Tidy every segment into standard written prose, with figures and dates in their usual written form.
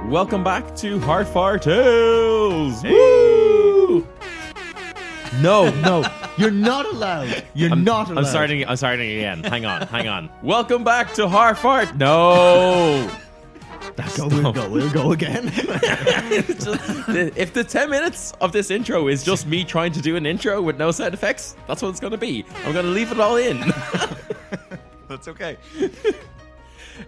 welcome back to Hardfire Tales. Hey. Woo! No, you're not allowed. I'm not allowed. I'm starting again. Hang on. Welcome back to Hardfire. No. We'll go again. If the 10 minutes of this intro is just me trying to do an intro with no sound effects, that's what it's going to be. I'm going to leave it all in. That's okay.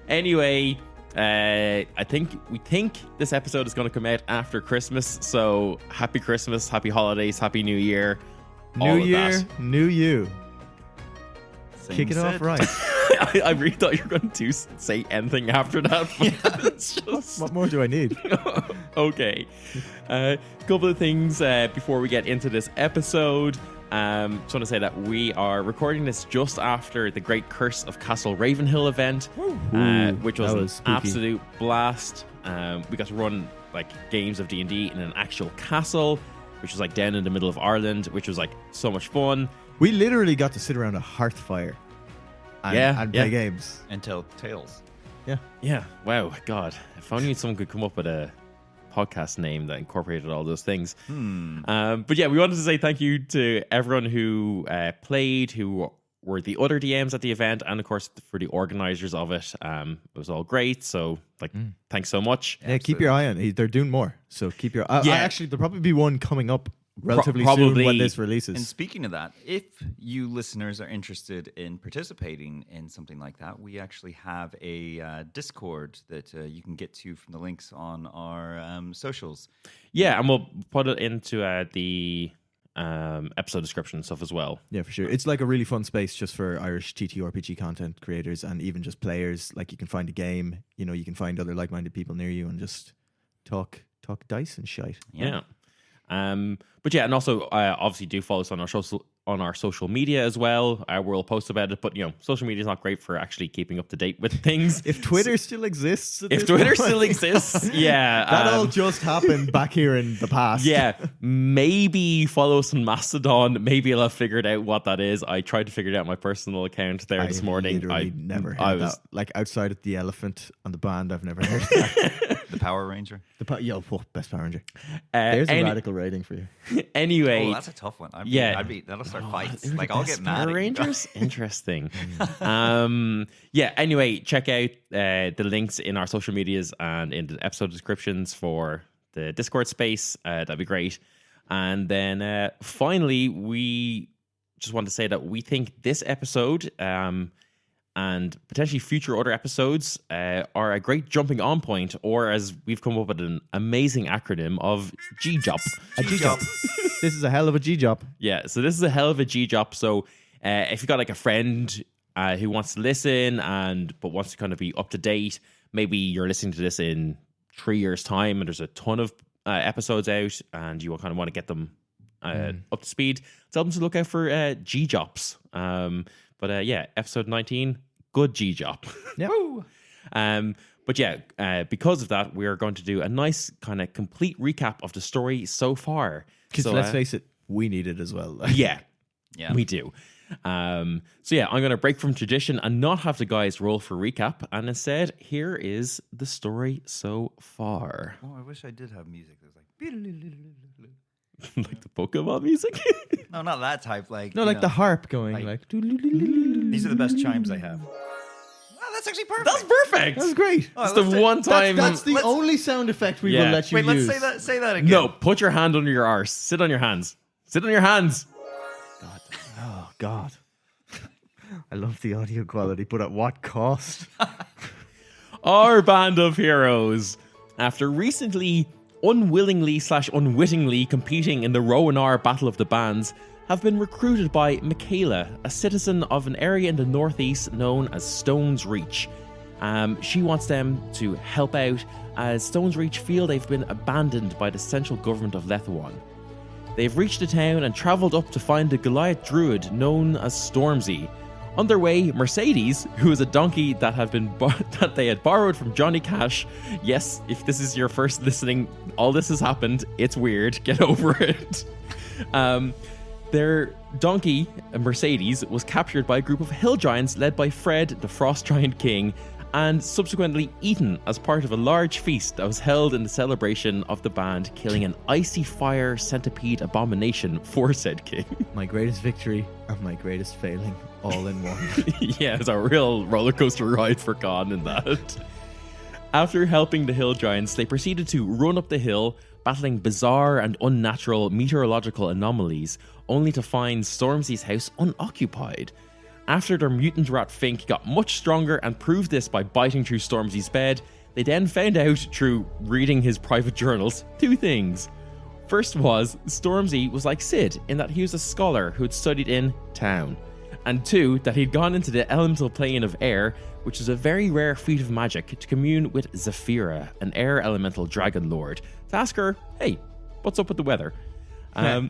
Anyway, we think this episode is going to come out after Christmas. So happy Christmas, happy holidays, happy New Year. New Year, new you. Same Kick it said. off right. I really thought you were going to say anything after that. It's just... What more do I need? Okay. A couple of things before we get into this episode. Just want to say that we are recording this just after the Great Curse of Castle Ravenhill event, which was an spooky. absolute blast. We got to run like games of D&D in an actual castle, which was like down in the middle of Ireland, which was like so much fun. We literally got to sit around a hearth fire and play games. And tell tales. Yeah. Wow. God. If only someone could come up with a podcast name that incorporated all those things. But yeah, we wanted to say thank you to everyone who played, who were the other DMs at the event, and of course for the organizers of it. It was all great. So thanks so much. Yeah, keep your eye on it. They're doing more. So keep your eye. Actually, there'll probably be one coming up relatively soon when this releases. And speaking of that, if you listeners are interested in participating in something like that, we actually have a Discord that you can get to from the links on our socials. Yeah, and we'll put it into the episode description and stuff as well. Yeah, for sure. It's like a really fun space just for Irish TTRPG content creators and even just players. Like you can find a game, you can find other like-minded people near you and just talk dice and shite. Yeah. But yeah, and also obviously do follow us on our social media as well. We'll post about it, but social media is not great for actually keeping up to date with things. If Twitter still exists, If Twitter still exists, yeah, that all just happened back here in the past. Yeah, maybe follow us on Mastodon. Maybe I'll have figured out what that is. I tried to figure it out on my personal account there this morning. I never heard that. Like outside of the elephant on the band, I've never heard that. The Power Ranger. Best Power Ranger. There's a radical rating for you. Anyway, Oh, that's a tough one. That'll start fights. They're Like the I'll best get mad. Power Rangers? Interesting. Yeah, anyway, check out the links in our social medias and in the episode descriptions for the Discord space. That'd be great. And then finally, we just want to say that we think this episode and potentially future other episodes are a great jumping on point, or as we've come up with an amazing acronym of GJOP. A GJOP. This is a hell of a GJOP. Yeah, so this is a hell of a GJOP. So if you've got like a friend who wants to listen but wants to kind of be up to date, maybe you're listening to this in 3 years' time and there's a ton of episodes out and you kind of want to get them up to speed, tell them to look out for GJOPs. But yeah, episode 19, good GJOP. Yeah. But yeah, because of that, we're going to do a nice kind of complete recap of the story so far. Because let's face it, we need it as well. Yeah, we do. So yeah, I'm going to break from tradition and not have the guys roll for recap. And instead, here is the story so far. Oh, I wish I did have music that was like... Like the Pokemon music? No, not that type. Like the harp going like... These are the best chimes I have. Oh, that's actually perfect. That's perfect. That was great. It's the one time... That's the only sound effect we will let you Wait, use. let's say that again. No, put your hand under your arse. Sit on your hands. Sit on your hands. God. Oh, God. I love the audio quality, but at what cost? Our band of heroes, after recently unwillingly/unwittingly competing in the Rowan-R Battle of the Bands, have been recruited by Michaela, a citizen of an area in the northeast known as Stones Reach. She wants them to help out as Stones Reach feel they've been abandoned by the central government of Lethawan. They've reached the town and travelled up to find a Goliath druid known as Stormzy. On their way, Mercedes, who is a donkey that that they had borrowed from Johnny Cash. Yes, if this is your first listening, all this has happened. It's weird. Get over it. Their donkey, Mercedes, was captured by a group of hill giants led by Fred, the Frost Giant King, and subsequently eaten as part of a large feast that was held in the celebration of the band killing an icy fire centipede abomination for said king. My greatest victory and my greatest failing all in one. Yeah, it's a real roller coaster ride for Conn in that. After helping the hill giants, they proceeded to run up the hill, battling bizarre and unnatural meteorological anomalies, only to find Stormzy's house unoccupied. After their mutant rat Fink got much stronger and proved this by biting through Stormzy's bed, they then found out through reading his private journals 2 things. First was, Stormzy was like Sid in that he was a scholar who had studied in town. And 2, that he'd gone into the elemental plane of air, which is a very rare feat of magic, to commune with Zephyra, an air elemental dragon lord, to ask her, hey, what's up with the weather?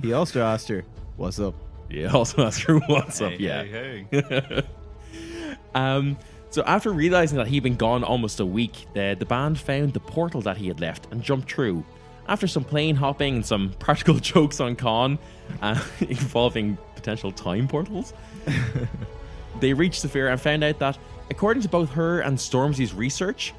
He also asked her, what's up? Yeah, also ask her what's up, yeah. Hey. So after realizing that he'd been gone almost a week, the band found the portal that he had left and jumped through. After some plane hopping and some practical jokes on Conn, involving potential time portals, they reached Zephyra and found out that, according to both her and Stormzy's research,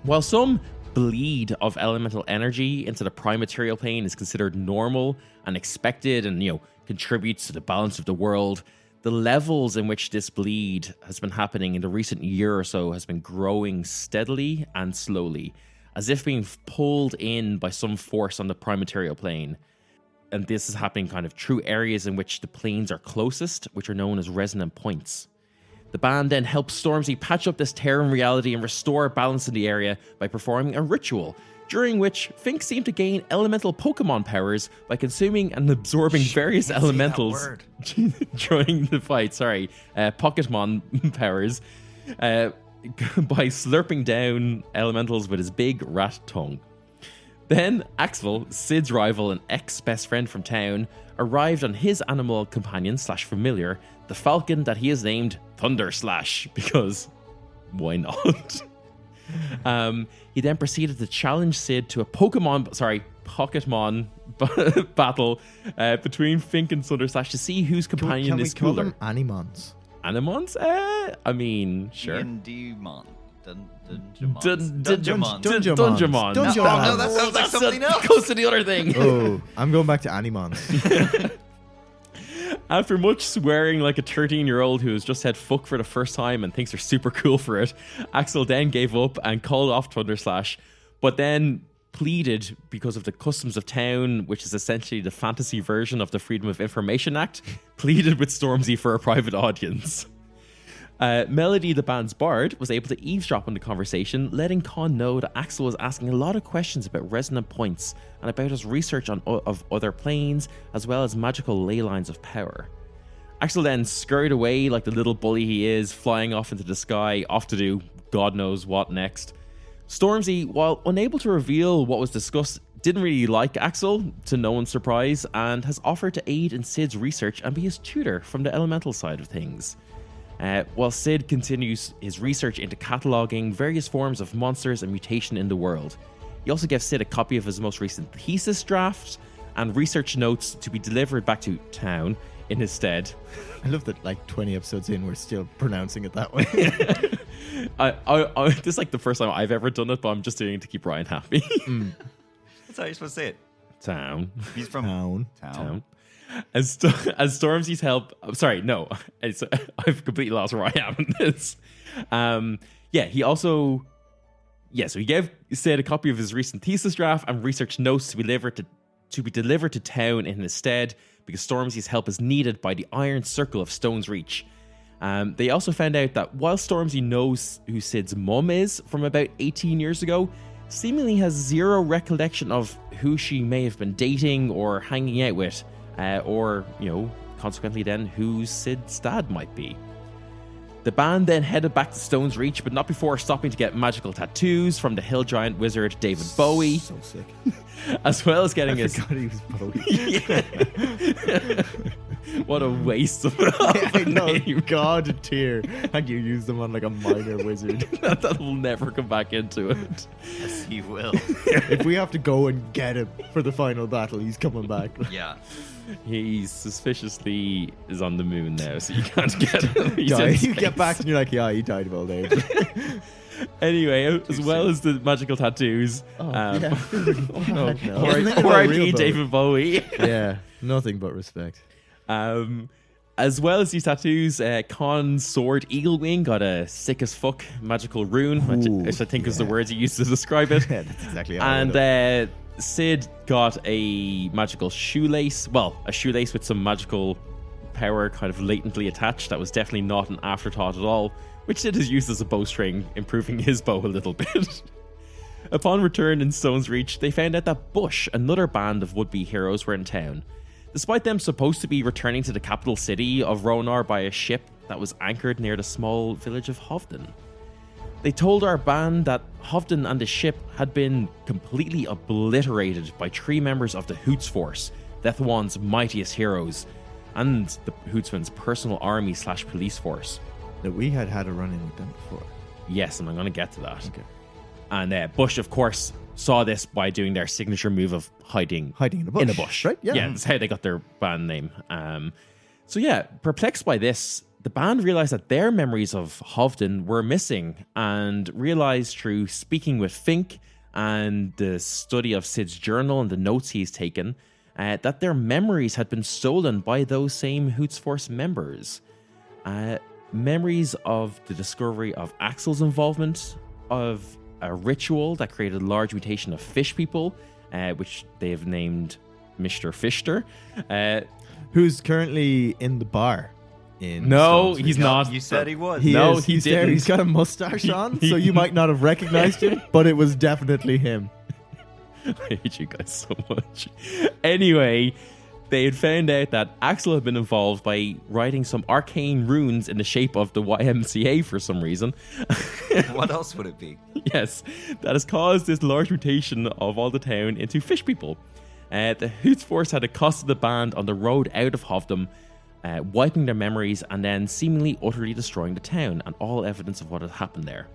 while some bleed of elemental energy into the prime material plane is considered normal and expected and, contributes to the balance of the world, the levels in which this bleed has been happening in the recent year or so has been growing steadily and slowly, as if being pulled in by some force on the prime material plane. And this is happening kind of through areas in which the planes are closest, which are known as resonant points. The band then helps Stormzy patch up this tear in reality and restore balance in the area by performing a ritual, during which Fink seemed to gain elemental Pokemon powers by consuming and absorbing various elementals during the fight. Pocketmon powers by slurping down elementals with his big rat tongue. Then Axel, Sid's rival and ex-best friend from town, arrived on his animal companion / familiar, the falcon that he has named Thunder Slash, because why not? He then proceeded to challenge Sid to a Pocketmon battle between Fink and Thunder Slash to see whose companion is cooler. Can we call them Animons? Animons? I mean, sure. Dungeomon. Dungeomon. No, that sounds like something else. Goes to the other thing. Oh, I'm going back to Animons. After much swearing like a 13-year-old who has just said fuck for the first time and thinks they're super cool for it, Axel then gave up and called off Thunder Slash, but then pleaded because of the customs of town, which is essentially the fantasy version of the Freedom of Information Act, pleaded with Stormzy for a private audience. Melody, the band's bard, was able to eavesdrop on the conversation, letting Conn know that Axel was asking a lot of questions about resonant points and about his research of other planes, as well as magical ley lines of power. Axel then scurried away like the little bully he is, flying off into the sky, off to do God knows what next. Stormzy, while unable to reveal what was discussed, didn't really like Axel, to no one's surprise, and has offered to aid in Sid's research and be his tutor from the elemental side of things. While Sid continues his research into cataloguing various forms of monsters and mutation in the world. He also gives Sid a copy of his most recent thesis draft and research notes to be delivered back to town in his stead. I love that 20 episodes in, we're still pronouncing it that way. This is the first time I've ever done it, but I'm just doing it to keep Ryan happy. That's how you're supposed to say it. Town. He's from Town. As Stormzy's help... sorry, no. I've completely lost where I am in this. So he gave Sid a copy of his recent thesis draft and research notes to be delivered to town in his stead, because Stormzy's help is needed by the Iron Circle of Stone's Reach. They also found out that while Stormzy knows who Sid's mum is from about 18 years ago, seemingly has zero recollection of who she may have been dating or hanging out with. Consequently then, who Sid's dad might be. The band then headed back to Stone's Reach, but not before stopping to get magical tattoos from the hill giant wizard David Bowie. So sick. As well as getting I forgot he was Bowie. What a waste of I know, name. God tier. And you use them on like a minor wizard. That will never come back into it. Yes, he will. If we have to go and get him for the final battle, he's coming back. Yeah. He suspiciously is on the moon now, so you can't get him. He's in You get space. back and you're like, yeah, he died of old age. Anyway, as well as the magical tattoos, yeah. Oh, no. Isn't it all R.I.P. real, though? David Bowie. Yeah, nothing but respect. As well as these tattoos, Conn's sword Eagle Wing got a sick as fuck magical rune, which I think is the words he used to describe it. Yeah, that's exactly how I And would have. Sid got a magical shoelace. Well, a shoelace with some magical power kind of latently attached. That was definitely not an afterthought at all, which Sid has used as a bowstring, improving his bow a little bit. Upon return in Stone's Reach, they found out that Bush, another band of would-be heroes, were in town. Despite them supposed to be returning to the capital city of Ronar by a ship that was anchored near the small village of Hovden. They told our band that Hovden and the ship had been completely obliterated by 3 members of the Hoots Force, Deathwan's mightiest heroes, and the Hootsman's personal army / police force. That we had a run-in with them before. Yes, and I'm going to get to that. Okay. And Bush, of course, saw this by doing their signature move of hiding Hiding in a bush. Right? Yeah, that's how they got their band name. So yeah, perplexed by this, the band realized that their memories of Hovden were missing, and realized through speaking with Fink and the study of Sid's journal and the notes he's taken, that their memories had been stolen by those same Hoots Force members. Memories of the discovery of Axel's involvement, of a ritual that created a large mutation of fish people, which they have named Mr. Fishter. Who's currently in the bar. In No, Stone's Reach. he's not. You said he was. He No, is. he He's there. didn't. He's got a mustache on, so you might not have recognized him, but it was definitely him. I hate you guys so much. Anyway, they had found out that Axel had been involved by writing some arcane runes in the shape of the YMCA for some reason. What else would it be? Yes, that has caused this large mutation of all the town into fish people. The Hoots Force had accosted the band on the road out of Hovden, wiping their memories and then seemingly utterly destroying the town and all evidence of what had happened there.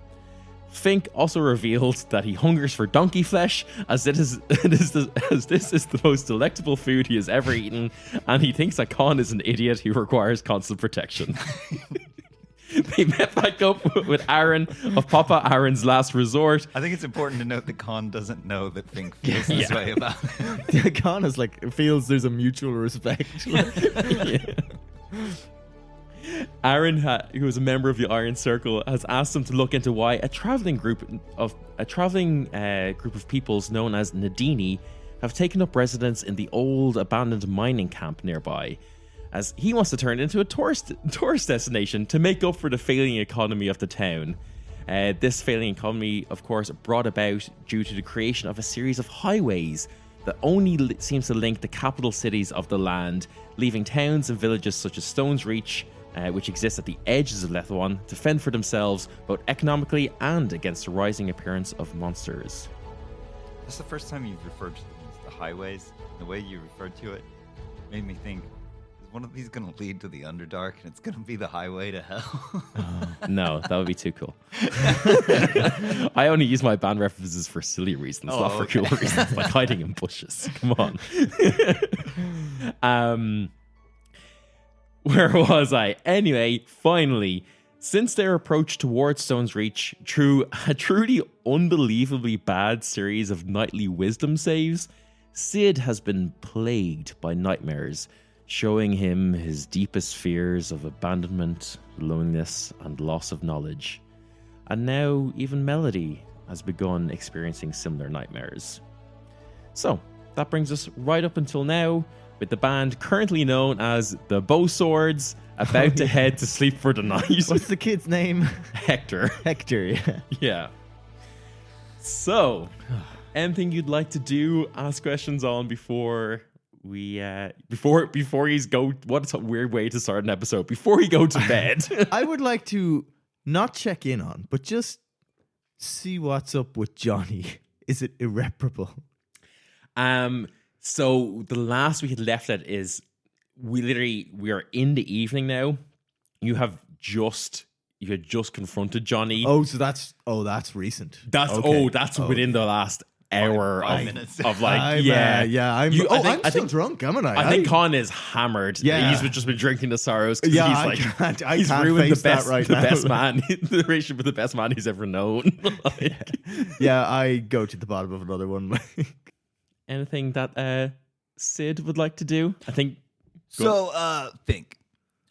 Fink also revealed that he hungers for donkey flesh, as this is the most delectable food he has ever eaten, and he thinks that Conn is an idiot who requires constant protection. They met back up with Aaron of Papa Aaron's Last Resort. I think it's important to note that Conn doesn't know that Fink feels this way about it. Conn is like, feels there's a mutual respect. Aaron, who is a member of the Iron Circle, has asked him to look into why a traveling group of peoples known as Nadini have taken up residence in the old abandoned mining camp nearby, as he wants to turn it into a tourist destination to make up for the failing economy of the town. This failing economy, of course, brought about due to the creation of a series of highways that only seems to link the capital cities of the land, leaving towns and villages such as Stone's Reach, which exist at the edges of Lethwan, to fend for themselves both economically and against the rising appearance of monsters. That's the first time you've referred to them as the highways. The way you referred to it made me think, is one of these going to lead to the Underdark and it's going to be the highway to hell? No, that would be too cool. I only use my band references for silly reasons, not for cool reasons, like hiding in bushes. Come on. Where was I? Anyway, finally, since their approach towards Stone's Reach through a truly unbelievably bad series of nightly wisdom saves, Sid has been plagued by nightmares, showing him his deepest fears of abandonment, loneliness, and loss of knowledge. And now even Melody has begun experiencing similar nightmares. So, that brings us right up until now, with the band currently known as the Bowswords about to head to sleep for the night. What's the kid's name? Hector. Hector, yeah. Yeah. So, anything you'd like to do, ask questions on before we before he's go? What a weird way to start an episode. Before he go to bed. I would like to not check in on, but just see what's up with Johnny. Is it irreparable? So the last we had left it is we are in the evening now. You had just confronted Johnny. Oh, so that's recent. That's Okay. that's within the last hour Five of, minutes. of like I'm, yeah. I'm I still think drunk, haven't I? I think Conn is hammered. Yeah. He's just been drinking the sorrows. 'Cause Yeah, he's I like, can't he's ruined face the best, that right the now. best man, the relationship with the best man he's ever known. Like, Yeah, I go to the bottom of another one. anything that Sid would like to do? I think. So, Fink,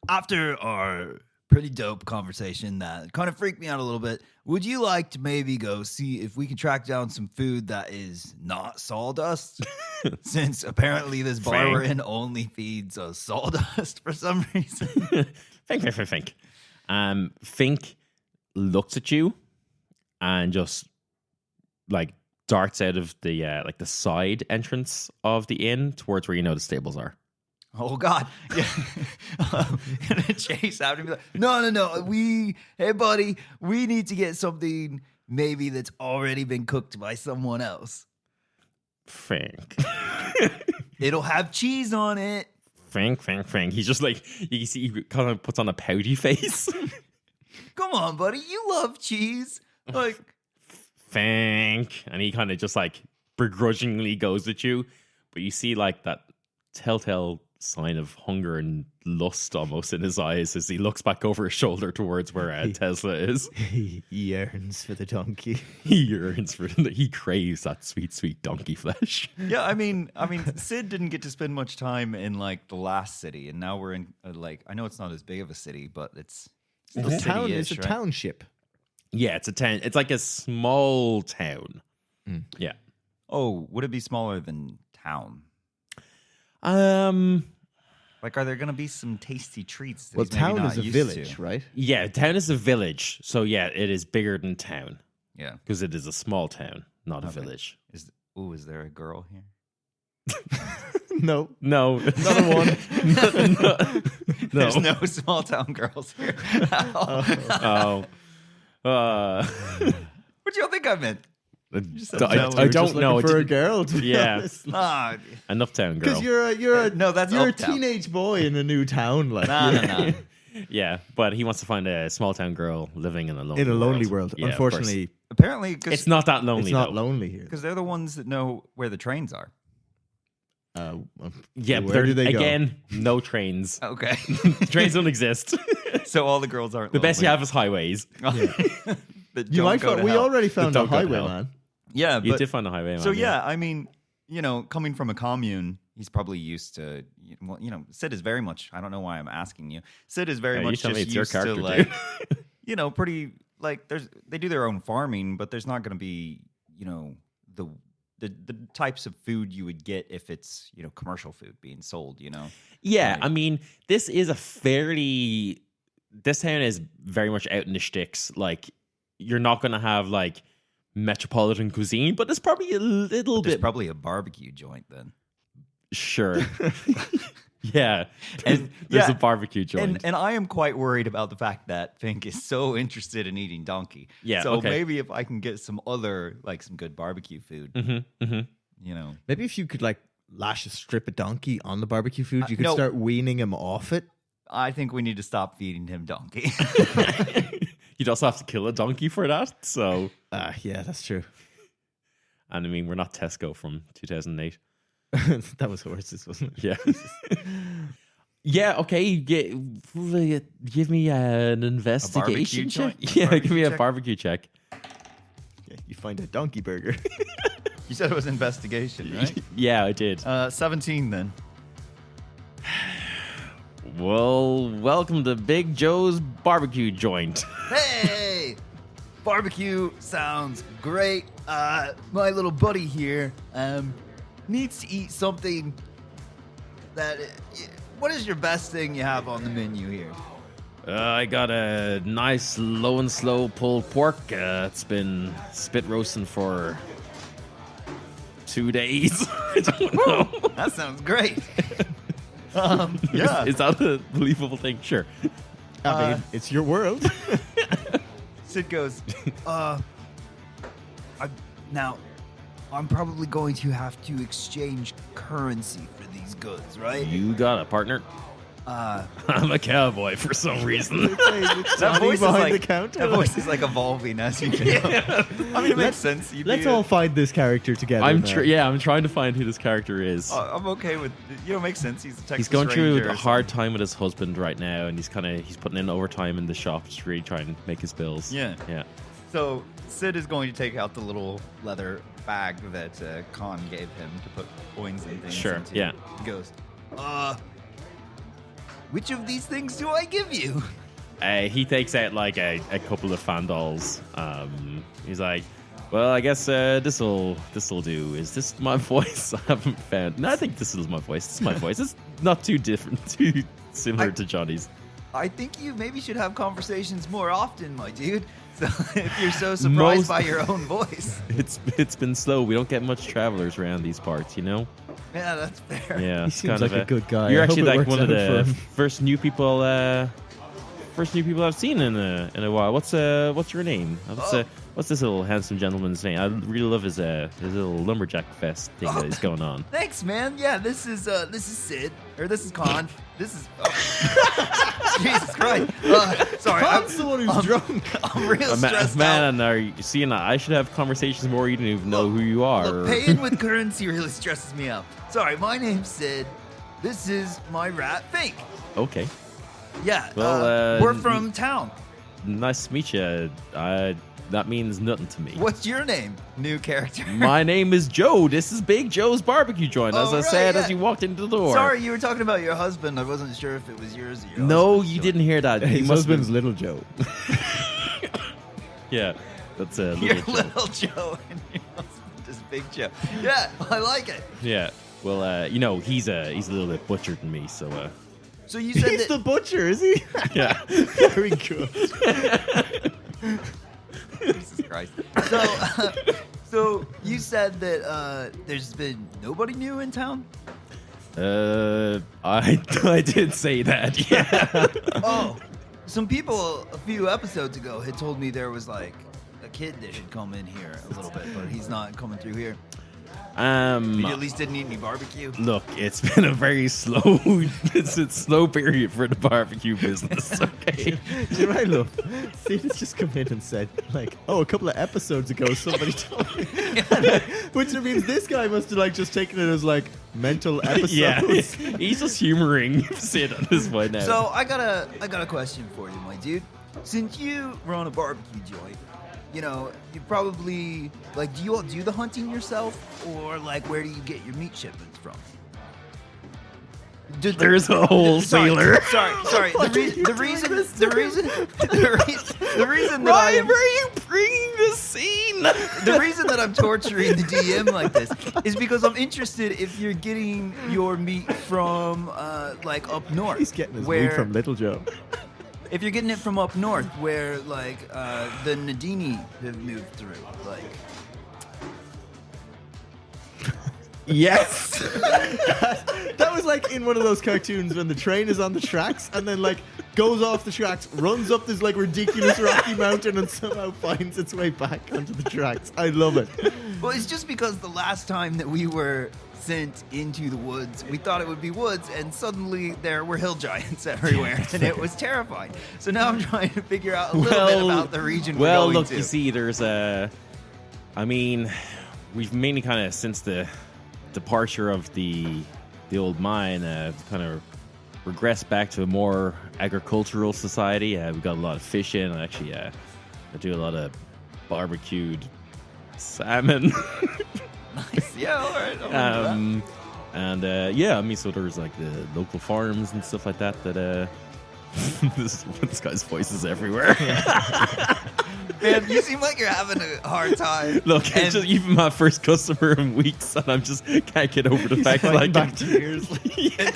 after our pretty dope conversation that kind of freaked me out a little bit, would you like to maybe go see if we can track down some food that is not sawdust? Since apparently this bar Fink. we're in only feeds us sawdust for some reason. Fink. Fink looks at you and just like darts out of the like the side entrance of the inn towards where you know the stables are. Oh God! Yeah, gonna chase after me. Like, no. Hey, buddy, we need to get something maybe that's already been cooked by someone else. Fink. It'll have cheese on it. Fink. He's just like, you can see he kind of puts on a pouty face. Come on, buddy, you love cheese. Like, Fink. And he kind of just like begrudgingly goes at you. But you see like that telltale sign of hunger and lust almost in his eyes as he looks back over his shoulder towards where Tesla is. He yearns for the donkey. He yearns for it. He craves that sweet donkey flesh. Yeah, I mean, Sid didn't get to spend much time in like the last city, and now we're in like I know it's not as big of a city, but it's still It's a town. city-ish, It's a right? township. Yeah, it's a town. It's like a small town. Yeah. Oh, would it be smaller than town? Like, are there going to be some tasty treats? That Well, he's maybe town not is a used village, to? right? Yeah, town is a village. So yeah, it is bigger than town Yeah. because it is a small town, not a Okay. village. Is there a girl here? No. No, not a one. no. There's no small town girls here. Oh. What do y'all think I meant? I We're just don't know. looking for a girl. To be Yeah. honest. Ah, Enough town girl. Because you're No, that's a uptown. teenage boy in a new town, like no. Yeah, but he wants to find a small town girl living in a lonely in a lonely world. Yeah, of course. Unfortunately, Apparently, It's because not that lonely. it's not though. lonely here. they're the ones that know where the trains are. Yeah, but where do they go? again, no trains. Okay. Trains don't exist. So all the girls aren't The best you lonely. have is highways. That You don't might go to we hell. already found a Don't go to highway hell. man. Yeah, You but did find a highway. so man, yeah, I mean, coming from a commune, he's probably used to. Well, Sid is very much. I don't know why I'm asking you. Sid is very Yeah, you much tell me just it's your used to character, like, pretty like. They do their own farming, but there's not going to be, the types of food you would get if it's commercial food being sold. Yeah, Like- I mean, this town is very much out in the sticks. Like, you're not going to have like metropolitan cuisine, but there's probably a little There's bit. probably a barbecue joint then. Sure. Yeah. And- There's yeah, a barbecue joint. And I am quite worried about the fact that Fink is so interested in eating donkey. Yeah, So okay. maybe if I can get some other, like some good barbecue food, Maybe if you could like lash a strip of donkey on the barbecue food, you could no. start weaning him off it. I think we need to stop feeding him donkey. You'd also have to kill a donkey for that. So, Yeah, that's true. and I mean, we're not Tesco from 2008. That was horses, wasn't it? Yeah. Yeah, okay. Give me an investigation check. joint? Yeah, give Barbecue me a check? barbecue check. Yeah, you find a donkey burger. You said it was investigation, right? Yeah, I did. 17 then. Well, welcome to Big Joe's barbecue joint. Hey, barbecue sounds great. My little buddy here needs to eat something that. What is your best thing you have on the menu here? I got a nice low and slow pulled pork. It's been spit roasting for 2 days. I don't know. That sounds great. Yeah. Is that a believable thing? Sure. I mean, it's your world. Sid goes, Now, I'm probably going to have to exchange currency for these goods, right? You got it, partner. I'm a cowboy for some reason. That voice, behind the counter. that voice is like evolving as you go. I mean, it makes sense. Let's all find this character together. I'm now. I'm trying to find who this character is. I'm okay with. It makes sense. He's a Texas He's going through Ranger a or hard time with his husband right now, and he's putting in overtime in the shop to really try and make his bills. Yeah. Yeah. So Sid is going to take out the little leather bag that Conn gave him to put coins and things Sure, into. yeah. He goes, which of these things do I give you? He takes out like a couple of fan dolls. He's like, well, I guess this'll do. Is this my voice? I haven't found. No, I think this is my voice. This is my voice. It's not too different, too similar to Johnny's. I think you maybe should have conversations more often, my dude. So if you're so surprised by your own voice. It's been slow. We don't get much travelers around these parts, you know? Yeah, that's fair. Yeah, He it's seems kind like of a good guy. You're I hope actually it like works one of out for the him. first new people I've seen in a while. What's your name? What's this little handsome gentleman's name? I really love his little lumberjack vest thing that he's going on. Thanks, man. Yeah, this is Sid, or this is Conn. This is Jesus Christ. Sorry, Conn's the one who's drunk. I'm real stressed out. Man, are you seeing that? I should have conversations more. You don't even know who you are. Look, paying with currency really stresses me out. Sorry, my name's Sid. This is my rat, Fink. Okay, Yeah, Well, we're from town. nice to meet you. That means nothing to me. What's your name? New character. My name is Joe. This is Big Joe's barbecue joint, as Oh, I right, said yeah. as you walked into the door. Sorry, you were talking about your husband. I wasn't sure if it was yours or your No, husband's you joint. didn't hear that. You His must have husband's Little Joe. Yeah, that's a Your little joke. little Joe and your husband is Big Joe. Yeah, I like it. Yeah. Well, he's a little bit butchered than me, so So you said He's that the butcher, is he? yeah. Very good. Jesus Christ. So you said that there's been nobody new in town? I did say that. Yeah. Oh, some people a few episodes ago had told me there was like a kid that had come in here a little bit, but he's not coming through here. You at least didn't eat any barbecue. Look, it's been a very slow, it's a slow period for the barbecue business. Okay. Do you know what I love? Cena's just come in and said, like, oh, a couple of episodes ago somebody told me. Which means this guy must have like just taken it as like mental episodes. Yeah, he's just humoring Sid at this point now. So I got a question for you, my dude. Since you run a barbecue joint, you know, you probably like, do you all do the hunting yourself, or like where do you get your meat shipments from? There's a wholesaler. Sorry. The reason that Why I'm are you bringing this scene? the reason that I'm torturing the DM like this is because I'm interested if you're getting your meat from like up north. He's getting his where, meat from Little Joe. If you're getting it from up north, where like the Nadini have moved through, like. Yes. That was like in one of those cartoons when the train is on the tracks and then like goes off the tracks, runs up this like ridiculous rocky mountain and somehow finds its way back onto the tracks. I love it. Well, it's just because the last time that we were sent into the woods, we thought it would be woods, and suddenly there were hill giants everywhere, and it was terrifying. So now I'm trying to figure out a little bit about the region we're going look, to. you see, there's we've mainly kind of since the departure of the old mine, kind of regressed back to a more agricultural society. We've got a lot of fishing. Actually, I do a lot of barbecued salmon. Nice. Yeah, all right. I'll do that. And yeah, I mean, so there's like the local farms and stuff like that. This guy's voice is everywhere. Man, you seem like you're having a hard time. Look, it's And- just even my first customer in weeks, and I'm just can't get over the fact that fighting like back tears.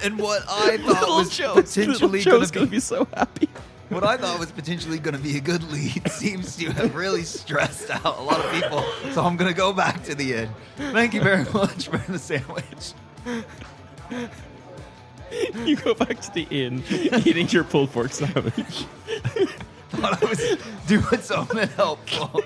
and what I thought Little was Joe's potentially going gonna to be so happy. what I thought was potentially going to be a good lead seems to have really stressed out a lot of people. So I'm going to go back to the end. Thank you very much for the sandwich. You go back to the inn, eating your pulled pork sandwich. Thought I was doing something helpful.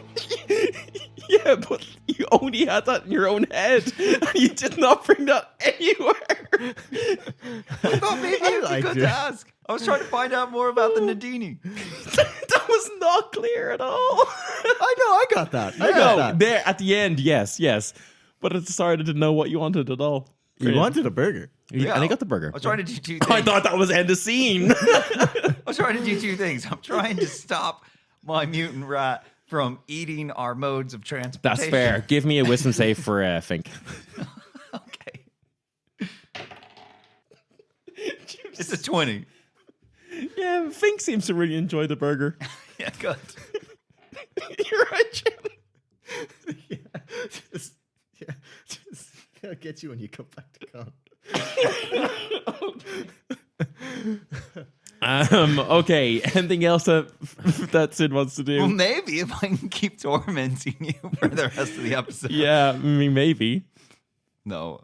Yeah, but you only had that in your own head. And you did not bring that anywhere. I thought maybe it'd be liked good it. to ask. I was trying to find out more about the Nadini. That was not clear at all. I know, I got that. I got No, that. there at the end, yes. But at the start, I didn't know what you wanted at all. You wanted a burger. And I got the burger. I was trying to do two I things. thought that was end of scene. I was trying to do two things. I'm trying to stop my mutant rat from eating our modes of transportation. That's fair. Give me a wisdom save for Fink. Okay. It's a 20. Yeah, Fink seems to really enjoy the burger. Yeah, good. You're right, Jim. I'll get you when you come back to Conn. Okay. Anything else that Sid wants to do? Well, maybe if I can keep tormenting you for the rest of the episode. Yeah, I mean, maybe. No.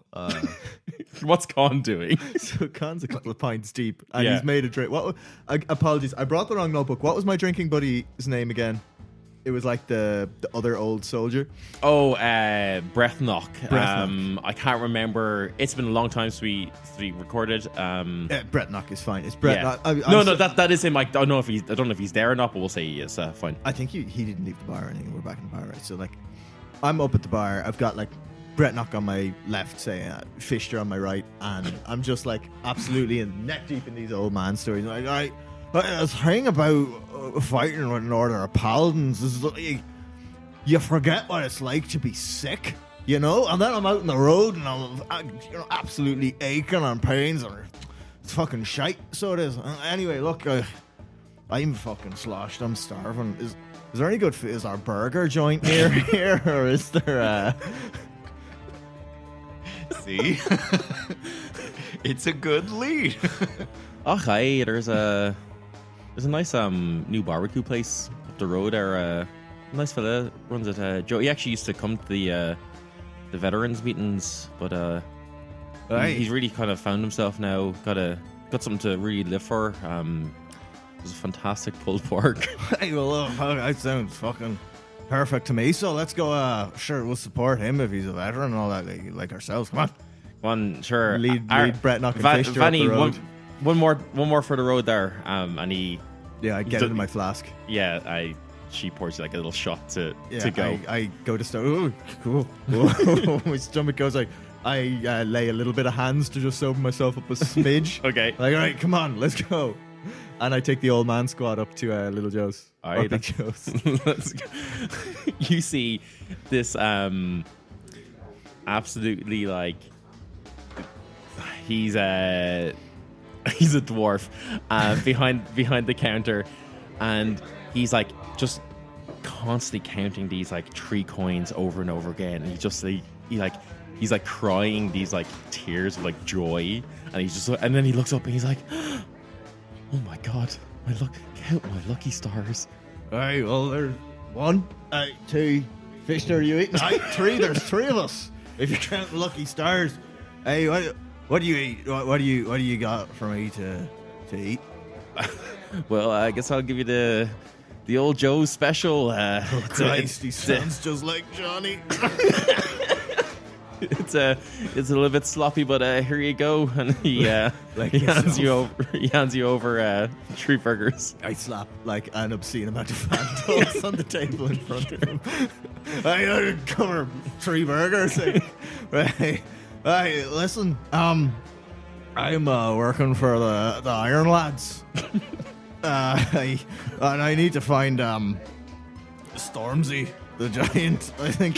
What's Conn doing? So Conn's a couple of pints deep, and Yeah. he's made a drink. Apologies, I brought the wrong notebook. What was my drinking buddy's name again? It was like the other old soldier. Oh, Breathnock. Breathnock. I can't remember. It's been a long time since we recorded. Brett Knock is fine. It's Brett Yeah. Knock. That is him. I don't know if he's there or not, but we'll say he is. Fine. I think he didn't leave the bar or anything. We're back in the bar, right? So like, I'm up at the bar. I've got like Brett Knock on my left, say Fisher on my right, and I'm just like absolutely in neck deep in these old man stories. Like, I was hearing about fighting with an order of paladins. Is like, you forget what it's like to be sick, you know. And then I'm out in the road and I'm absolutely aching and pains and it's fucking shite. So it is. Anyway, look, I'm fucking sloshed. I'm starving. Is there any good food? Is our burger joint near here, or is there? See? It's a good lead. Oh, hi. There's a nice new barbecue place up the road. There, nice fella runs it. Joe. He actually used to come to the veterans meetings, but he's really kind of found himself now. Got something to really live for. It was a fantastic pulled pork. Hey, well, that sounds fucking perfect to me. So let's go. Sure, we'll support him if he's a veteran and all that, like ourselves. Come on. One, sure. Lead Brett Knock and Fisher up Vanny, the road. one more for the road there. And he. Yeah, I get it in my flask. Yeah, she pours you like a little shot to Yeah, go. I go to start. Oh, cool. Whoa. My stomach goes like. I lay a little bit of hands to just open myself up a smidge. Okay. Like, all right, come on, let's go. And I take the old man squad up to Little Joe's. All Or right, Big Joe's. let's go. You see this absolutely like he's a dwarf behind the counter, and he's like just constantly counting these like 3 coins over and over again, and he's like crying these like tears of like joy, and then he looks up and he's like, oh my god, count my lucky stars. All right, well, there's 1, 2. Fish, are you eating? 3. There's 3 of us. If you're counting lucky stars. Hey, what do you eat? What do you got for me to eat? Well, I guess I'll give you the old Joe's special. Christ, he sounds just like Johnny. It's a little bit sloppy, but here you go. And he Like he hands yourself. you over 3 burgers. I slap like an obscene amount of Fantos on the table in front of him. I cover 3 burgers. Right. Hey, listen. I'm working for the Iron Lads. And I need to find Stormzy, the giant. I think.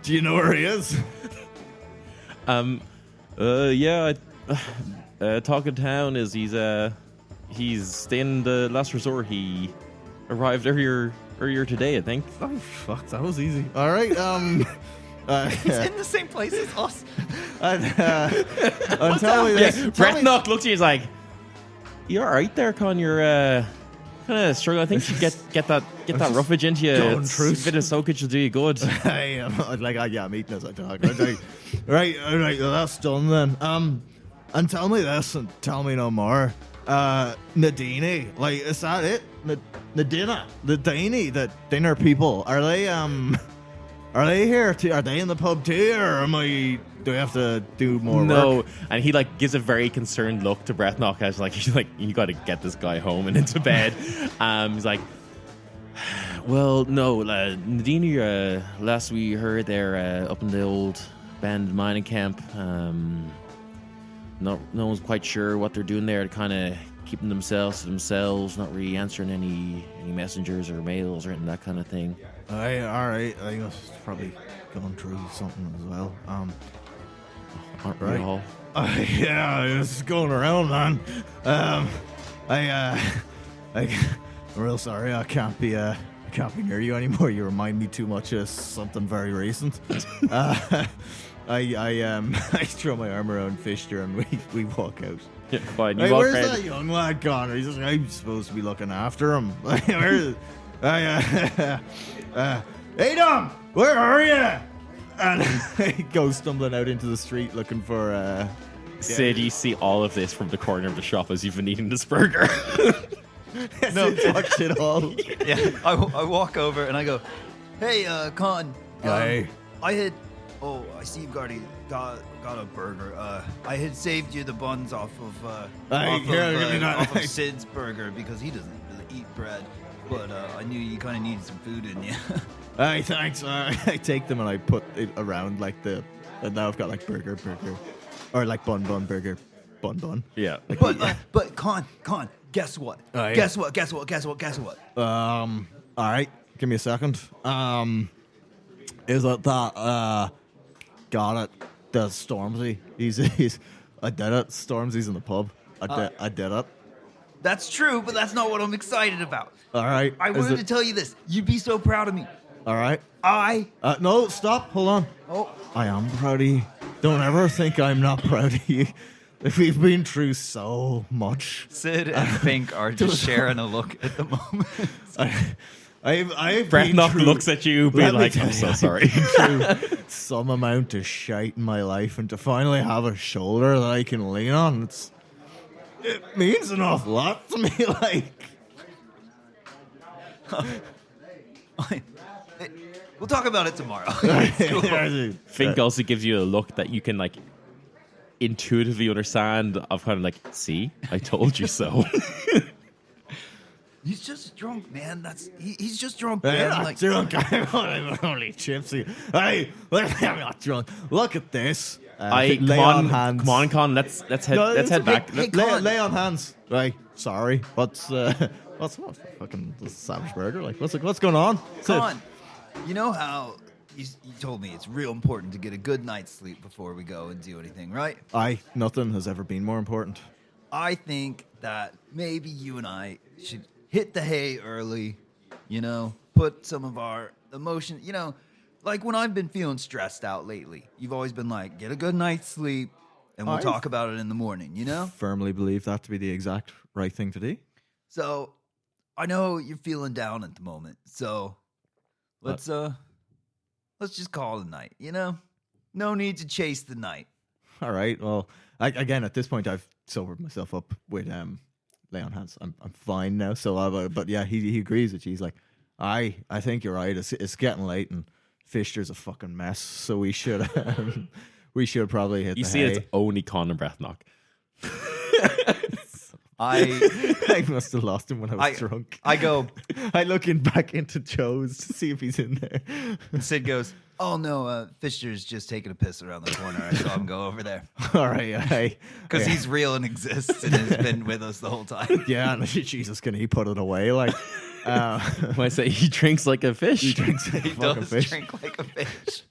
Do you know where he is? Yeah. Talk of town is he's staying in the last resort. He arrived earlier today, I think. Oh fuck, that was easy. All right. He's in the same place as us. And tell me this. Brett Knock looked at you. He's like, "You all right there, Conn? You're kind of struggling. I think you should get that roughage into you. Going It's through. a bit of soakage will do you good." Hey, I'm eating as I talk. Right, all right, well, that's done then. And tell me this and tell me no more. Nadini, like, is that it? the dinner people, are they here too? Are they in the pub too, or do I have to do more work? And he like gives a very concerned look to Breathnock as like he's like, you got to get this guy home and into bed. He's like, well, no, Nadine, last we heard they're up in the old abandoned mining camp. No one's quite sure what they're doing there. They're kind of keeping themselves to themselves, not really answering any messengers or mails or anything, that kind of thing. All right. I was probably going through something as well. Aren't we all? Yeah, it's going around, man. I'm real sorry. I can't be near you anymore. You remind me too much of something very recent. I throw my arm around Fisher and we walk out. Yeah, fine. Hey, where's that young lad gone? I'm supposed to be looking after him. Hey, Dom, where are you? And he goes stumbling out into the street looking for. Sid, you see all of this from the corner of the shop as you've been eating this burger. No, watched it all. Yeah, I walk over and I go, "Hey, Conn. Hey. I see you've already got a burger. I had saved you the buns off of Sid's burger because he doesn't really eat bread. But I knew you kind of needed some food in you." Hey, thanks. I take them and I put it around like and now I've got like burger, or like bun, burger, bun. Yeah. But Conn, guess what? Oh, yeah. Guess what? All right, give me a second. Is it that? Got it. The Stormzy. I did it. Stormzy's in the pub. I did it. That's true, but that's not what I'm excited about. All right. I wanted to tell you this. You'd be so proud of me. All right. No, stop. Hold on. Oh. I am proud of you. Don't ever think I'm not proud of you. We've been through so much. Sid and Fink are just sharing a look at the moment. Breathnock looks at you, being like, I'm so sorry. Through some amount of shite in my life, and to finally have a shoulder that I can lean on, it means an awful lot to me. We'll talk about it tomorrow. Cool. Fink also gives you a look that you can like intuitively understand of kind of like, see, I told you so. He's just drunk, man. He's just drunk, I'm man. not drunk. I'm only tipsy. Hey, I'm not drunk. Look at this. Lay on hands. Come on, Conn. Let's head back. Hey, lay on hands. Right. Sorry. What's fucking savage burger? Like what's going on? Conn, you know how you told me it's real important to get a good night's sleep before we go and do anything, right? Nothing has ever been more important. I think that maybe you and I should hit the hay early, put some of our emotion, like when I've been feeling stressed out lately, you've always been like, get a good night's sleep and we'll talk about it in the morning, Firmly believe that to be the exact right thing to do. So I know you're feeling down at the moment. So let's just call it a night, No need to chase the night. All right. Well, again, at this point, I've sobered myself up with lay on hands. I'm fine now. So, but yeah, he agrees with you. He's like, I think you're right. It's getting late and Fisher's a fucking mess. So we should probably hit. You the see, hay. it's only Conn and Breathnock. I must have lost him when I was drunk. I go. I look back into Joe's to see if he's in there. Sid goes, "Oh no, Fisher's just taking a piss around the corner. I saw him go over there." All right, because he's real and exists and has been with us the whole time. Yeah, and Jesus, can he put it away? Like, I say he drinks like a fish. He drinks like he a fucking does fish. drink like a fish.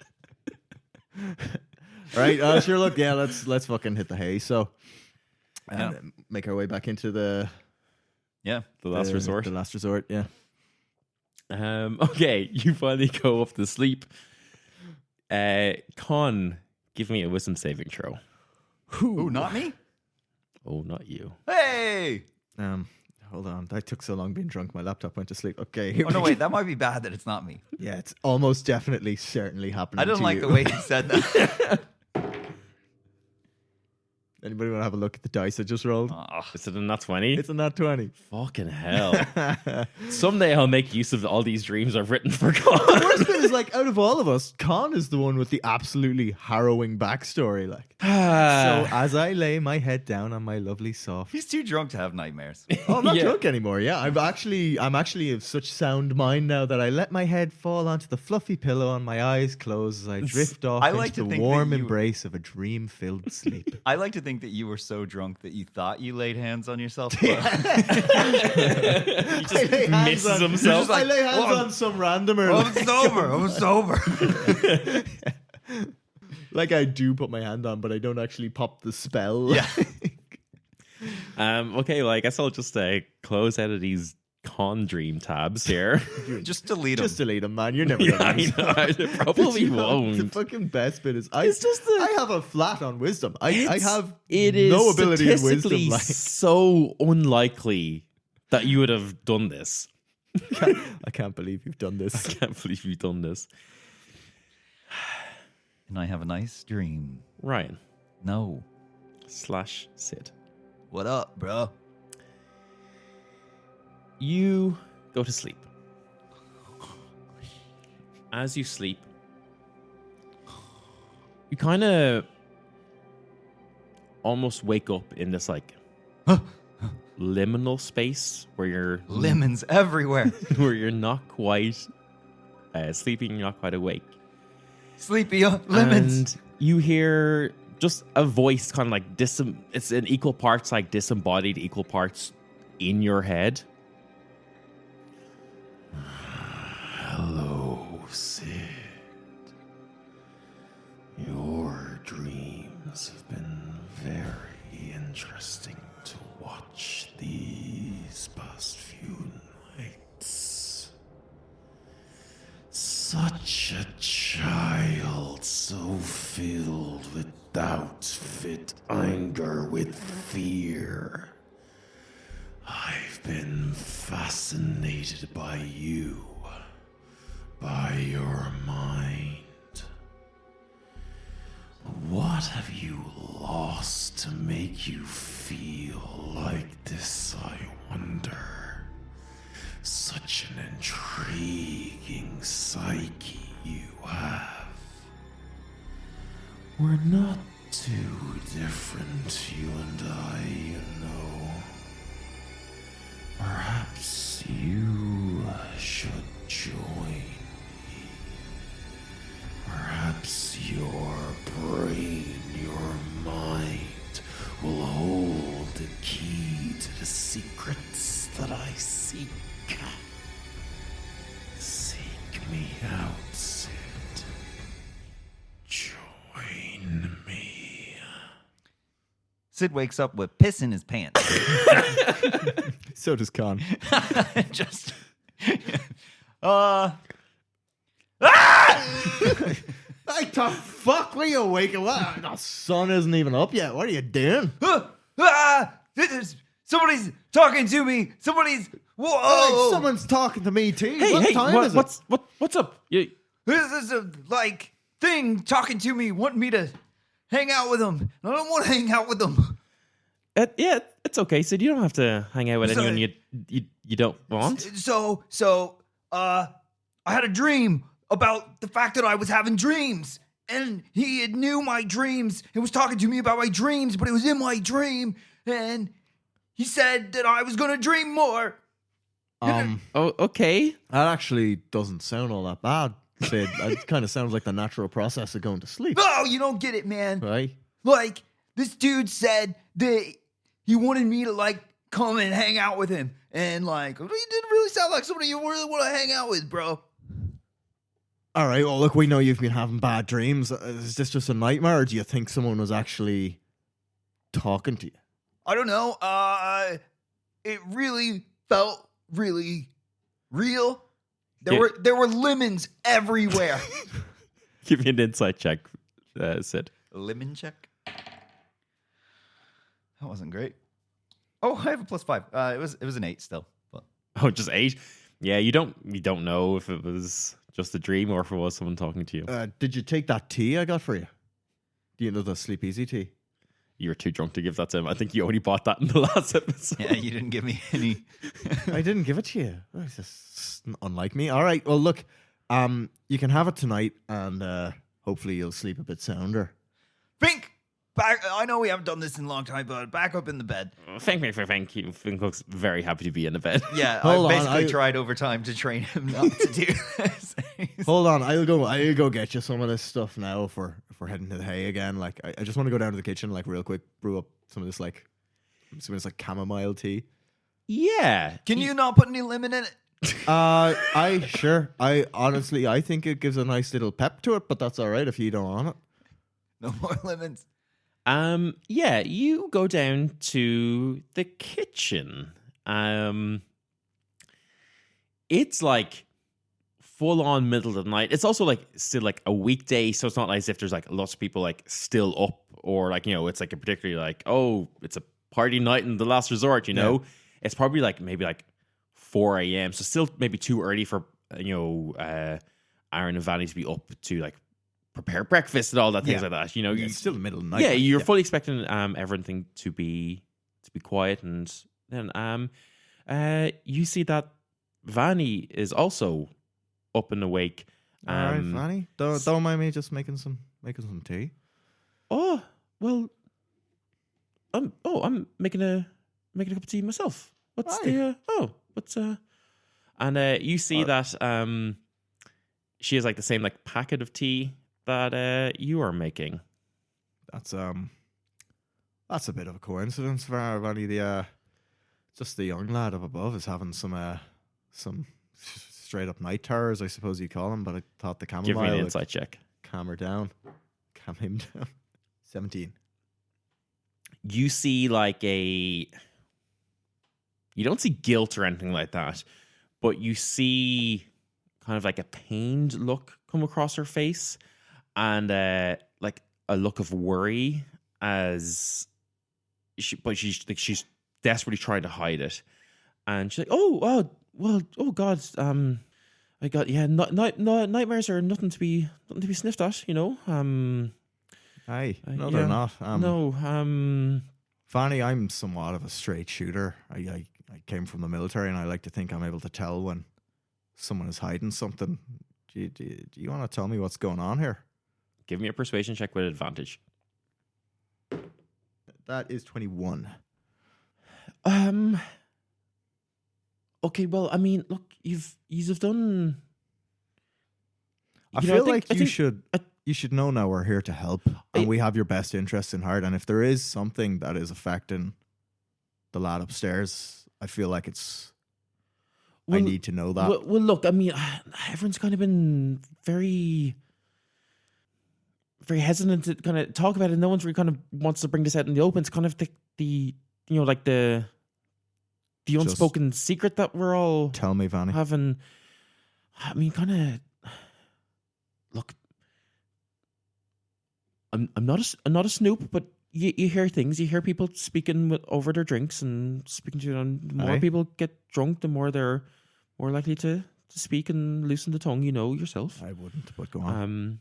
Right, sure. Look, yeah, let's fucking hit the hay. So, make our way back into the last resort. The last resort, yeah. Okay, you finally go up to sleep. Conn, give me a wisdom saving throw. Ooh, not me? Oh, not you. Hey! Hold on. That took so long being drunk, my laptop went to sleep. Okay. Oh, no, wait. That might be bad that it's not me. Yeah, it's almost definitely, certainly happening I don't to like you. the way you said that. Anybody want to have a look at the dice I just rolled? Is it a nat 20? It's a nat 20. Fucking hell. Someday I'll make use of all these dreams I've written for Conn. The worst bit is, like, out of all of us, Conn is the one with the absolutely harrowing backstory. Like, so as I lay my head down on my lovely soft. He's too drunk to have nightmares. Oh, I'm not Yeah. drunk anymore. Yeah, I'm actually of such sound mind now that I let my head fall onto the fluffy pillow and my eyes close as I drift off I like into to the think warm that you- embrace of a dream-filled sleep. I like to think that you were so drunk that you thought you laid hands on yourself. He just misses himself. I lay hands "Well, on some randomer. I'm sober. Like I do put my hand on, but I don't actually pop the spell. Yeah. Okay, well, I guess I'll just close out of these Conn dream tabs here. Just delete them. Just delete them, man. You're never Yeah, gonna I use know. them. I probably You know, The won't. fucking best bit is I have a flat on wisdom. I have It is no ability in wisdom. statistically Like, so unlikely that you would have done this. I can't believe you've done I this. can't believe you've done this. And I have a nice dream. Ryan No. / Sid. What up, bro? You go to sleep. As you sleep, you kind of almost wake up in this like liminal space where you're Lemons everywhere. where you're not quite sleeping, you're not quite awake. Sleepy lemons. And you hear just a voice kind of like it's in equal parts like disembodied, equal parts in your head. Hello, Sid. Your dreams have been very interesting to watch these past few nights. Such a child, so filled with doubt, fit anger, with fear. I've been fascinated by you, by your mind. What have you lost to make you feel like this, I wonder? Such an intriguing psyche you have. We're not too different, you and I, you know. Perhaps you should join me. Perhaps your brain, your mind will hold the key to the secrets that I seek. Seek me out, Sid. Join me. Sid wakes up with piss in his pants. So does Conn. Just. Like the fuck were you waking? What? The sun isn't even up yet. What are you doing? Somebody's talking to me. Somebody's. Whoa! Like, someone's talking to me too. What time is it? What's up? This is a thing talking to me, wanting me to hang out with them. I don't want to hang out with them. Yeah, it's okay, Sid. You don't have to hang out with Sorry. anyone you don't want. So, I had a dream about the fact that I was having dreams, and he knew my dreams and was talking to me about my dreams, but it was in my dream, and he said that I was gonna dream more. Oh, okay. That actually doesn't sound all that bad, Sid. It kind of sounds like the natural process of going to sleep, No, you don't get it, man. right? Like, this dude said that he wanted me to, come and hang out with him. And, he didn't really sound like somebody you really want to hang out with, bro. All right. Well, look, we know you've been having bad dreams. Is this just a nightmare, or do you think someone was actually talking to you? I don't know. It really felt really real. There were lemons everywhere. Give me an insight check, Sid. Lemon check? That wasn't great. Oh, I have a +5. It was an 8 still. But Oh, just 8. Yeah, you don't know if it was just a dream or if it was someone talking to you. Did you take that tea I got for you? Do you know the Sleep Easy tea? You're too drunk to give that to him. I think you only bought that in the last episode. Yeah, you didn't give me any. I didn't give it to you. Oh, it's just unlike me. All right. Well, look, you can have it tonight, and hopefully you'll sleep a bit sounder. Fink, back. I know we haven't done this in a long time, but back up in the bed. Thank you. Fink looks very happy to be in the bed. Yeah, Hold I on, basically tried overtime to train him not to do this. Hold on, I'll go get you some of this stuff now if we're heading to the hay again. Like, I just want to go down to the kitchen, like, real quick, brew up some of this, like, some of this, like, chamomile tea. Yeah. Can you not put any lemon in it? I honestly, I think it gives a nice little pep to it, but that's all right if you don't want it. No more lemons. Yeah, you go down to the kitchen. It's like full on middle of the night. It's also like still like a weekday, so it's not as if there's like lots of people like still up, or like, you know, it's like a particularly like, oh, it's a party night in the last resort, you know. It's probably like maybe like 4 a.m. So still maybe too early for, you know, Aaron and Vanny to be up to like prepare breakfast and all that things like that. You know, It's still the middle of the night. yeah, you're fully expecting everything to be quiet, and then you see that Vanny is also up and awake. All right, Fanny, don't mind me just making some tea. Oh well, I'm making a cup of tea myself. What's Aye. and you see that she has like the same like packet of tea that you are making. That's a bit of a coincidence for Vanny. Just the young lad up above is having some straight up night terrors, I suppose you call them. But I thought the chamomile Give me an would insight check. calm him down. 17. You see like you don't see guilt or anything like that, but you see kind of like a pained look come across her face, and like a look of worry as she's desperately trying to hide it, and she's like, oh God, I got nightmares are nothing to be sniffed at, you know. Aye, no, yeah, they're not. No, Fanny, I'm somewhat of a straight shooter. I came from the military, and I like to think I'm able to tell when someone is hiding something. Do you want to tell me what's going on here? give me a persuasion check with advantage. That is 21. Okay, well, I mean, look, you've done. I you should know now we're here to help, and we have your best interests in heart. And if there is something that is affecting the lad upstairs, I feel like I need to know that. Well, look, I mean, everyone's kind of been very, very hesitant to kind of talk about it. No one's really kind of wants to bring this out in the open. It's kind of the like the unspoken secret that we're all Tell me, Vanny. having. I mean, kind of. Look, I'm not a snoop, but you hear things. You hear people speaking over their drinks and speaking to them. The more Aye. people get drunk, the more they're more likely to speak and loosen the tongue. You know yourself. I wouldn't, but go on.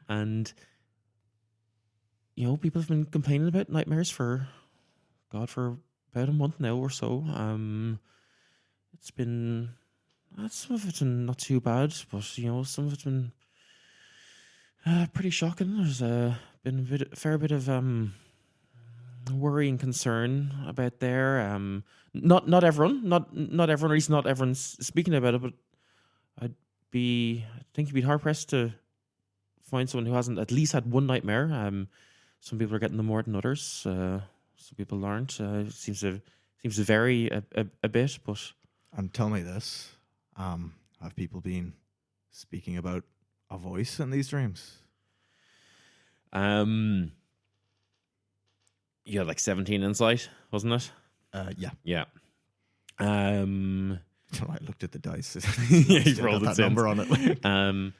And you know, people have been complaining about nightmares for about a month now or so. It's been some of it's been not too bad, but you know, some of it's been pretty shocking. There's been a fair bit of worry and concern about there. Not everyone, at least not everyone's speaking about it, but I think you'd be hard pressed to find someone who hasn't at least had one nightmare. Some people are getting them more than others. Some people aren't. It seems to vary a bit, but. And tell me this: have people been speaking about a voice in these dreams? You had like 17 insight, wasn't it? Yeah. Yeah. I looked at the dice. Yeah, you Still rolled got it that number on it.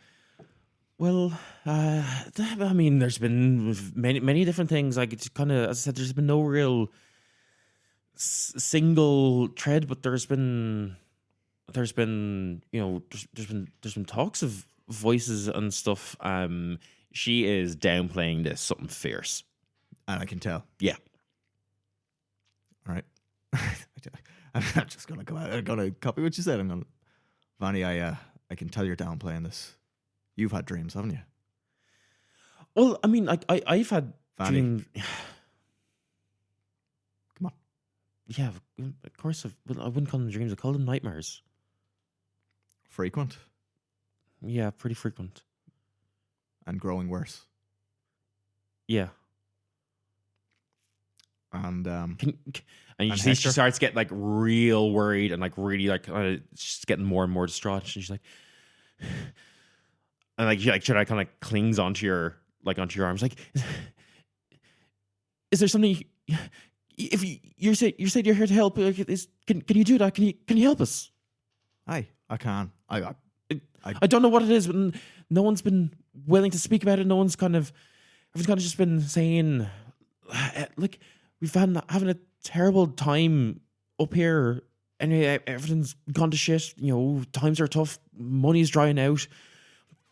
Well, I mean, there's been many different things. Like, it's kind of, as I said, there's been no real single thread, but there's been you know, there's been talks of voices and stuff. She is downplaying this something fierce. I can tell. Yeah. All right. I'm just gonna go out. I'm gonna copy what you said. Vanny, I can tell you're downplaying this. You've had dreams, haven't you? Well, I mean, like I've had Vanny. dreams. Come on. Yeah, of course. I wouldn't call them dreams. I call them nightmares. Frequent Yeah, pretty frequent. and growing worse. Yeah. And And you And see, she Hector? starts getting like real worried and like really like she's getting more and more distraught. And she's like, and like she kind of clings onto your arms. Like, is there something? If you said you're here to help, like, can you do that? Can you help us? I can. I don't know what it is, but no one's been willing to speak about it. Everyone's kind of just been saying, like, we've been having a terrible time up here. Anyway, everything's gone to shit. You know, times are tough. Money's drying out.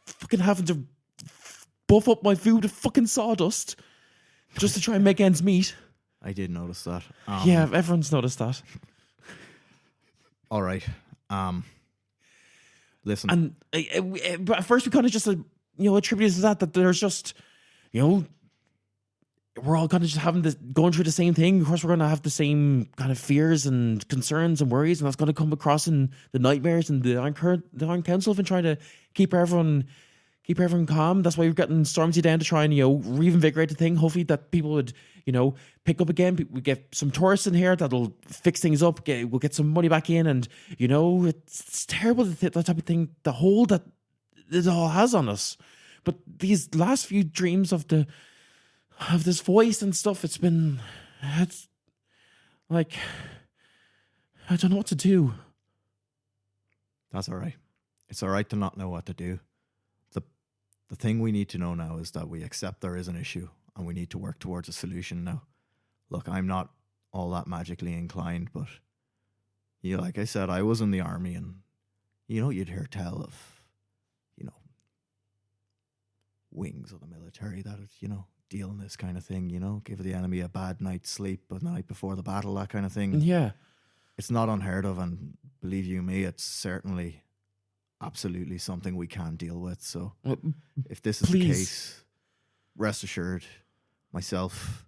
Fucking having to buff up my food with fucking sawdust just to try and make ends meet. I did notice that. Yeah, everyone's noticed that. All right. Listen. And but at first we kind of just attributed to that there's just, we're all kind of just going through the same thing. Of course, we're going to have the same kind of fears and concerns and worries, and that's going to come across in the nightmares. And the Iron Council have been trying to keep everyone calm. That's why we're getting Stormzy down to try and reinvigorate the thing. Hopefully, that people would pick up again. We get some tourists in here that'll fix things up. We'll get some money back in, and it's terrible that type of thing. The hold that it all has on us. But these last few dreams of this voice and stuff, it's like, I don't know what to do. That's all right. It's all right to not know what to do. The thing we need to know now is that we accept there is an issue and we need to work towards a solution now. Look, I'm not all that magically inclined, but like I said, I was in the army, and you'd hear tell of wings of the military that deal in this kind of thing, give the enemy a bad night's sleep the night before the battle, that kind of thing. Yeah. It's not unheard of, and believe you me, it's certainly absolutely something we can deal with. So if this is the case, rest assured, myself,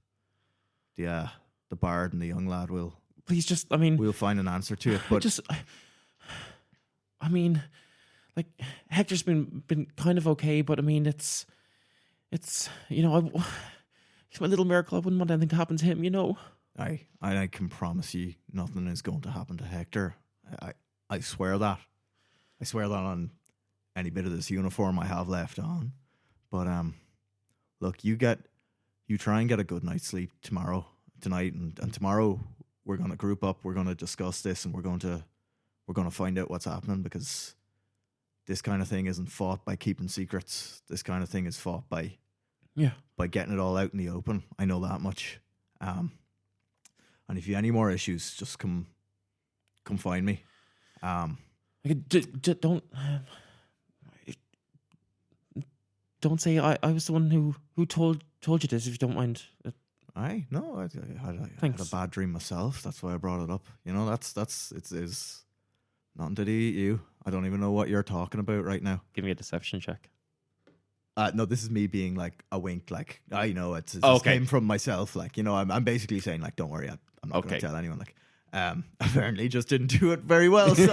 the bard and the young lad will we'll find an answer to it. But like, Hector's been kind of okay, but it's he's my little miracle. I wouldn't want anything to happen to him, I can promise you nothing is going to happen to Hector. I swear that. I swear that on any bit of this uniform I have left on. But look, you try and get a good night's sleep tonight, and tomorrow we're gonna group up, we're gonna discuss this, and we're gonna find out what's happening, because this kind of thing isn't fought by keeping secrets. This kind of thing is fought by getting it all out in the open. I know that much. And if you have any more issues, just come find me. Don't say I was the one who told you this, if you don't mind. I had a bad dream myself. That's why I brought it up. It's nothing to do with you. I don't even know what you're talking about right now. Give me a deception check. No, this is me being like a wink. Like, I know it okay. came from myself. Like, I'm basically saying, like, don't worry, I'm not going to tell anyone. Like, apparently just didn't do it very well. So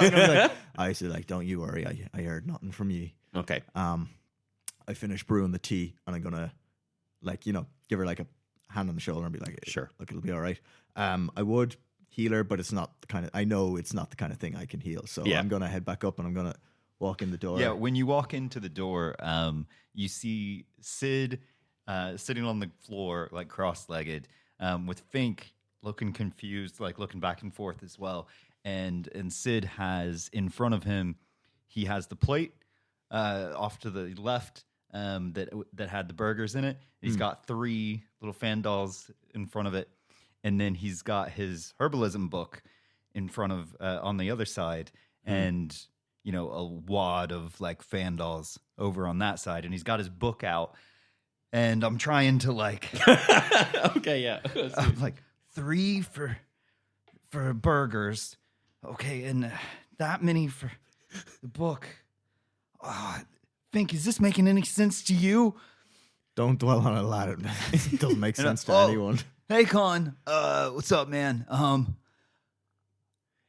I said, like, don't you worry. I heard nothing from you. Okay. I finished brewing the tea, and I'm gonna, like, give her like a hand on the shoulder and be like, sure, look, it'll be all right. I would heal her, but it's not I know it's not the kind of thing I can heal. So I'm gonna head back up, and I'm gonna walk in the door. Yeah, when you walk into the door, you see Sid sitting on the floor, like cross-legged, with Fink looking confused, like looking back and forth as well. And Sid has in front of him, he has the plate off to the left that had the burgers in it. He's got 3 little fan dolls in front of it, and then he's got his herbalism book in front of on the other side, and a wad of like fan dolls over on that side, and he's got his book out, and I'm trying to like, Okay, yeah. I'm like 3 for burgers, okay, and that many for the book. Fink, is this making any sense to you? Don't dwell on it, lad. It doesn't make sense to anyone. Hey, Conn. What's up, man?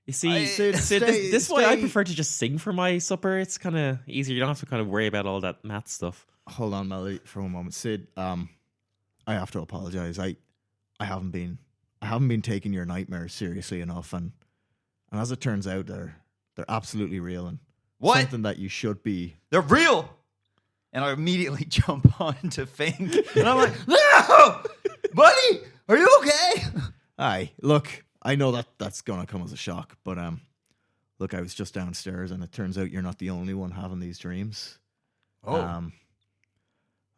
You see, Sid, Sid, this is why I stay- prefer to just sing for my supper. It's kind of easier. You don't have to kind of worry about all that math stuff. Hold on, Melody, for a moment. Sid, I have to apologize. I haven't been taking your nightmares seriously enough, and as it turns out, they're absolutely real and What? something that you should be. They're real. And I immediately jump onto Fink. And I'm like, no! Buddy, are you okay? Aye, look, I know that's gonna come as a shock, but look, I was just downstairs, and it turns out you're not the only one having these dreams. Oh.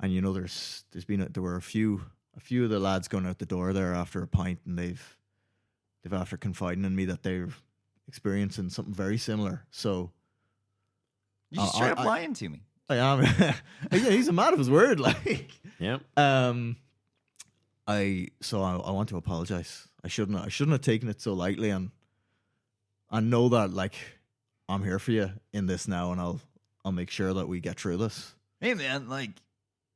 And you know, there were a few of the lads going out the door there after a pint, and they've after confiding in me that they're experiencing something very similar. So You just straight up lying to me. I am. Yeah, he's a man of his word. Like, Yeah. I want to apologize. I shouldn't have taken it so lightly, and I know that like I'm here for you in this now, and I'll make sure that we get through this. Hey, man, like,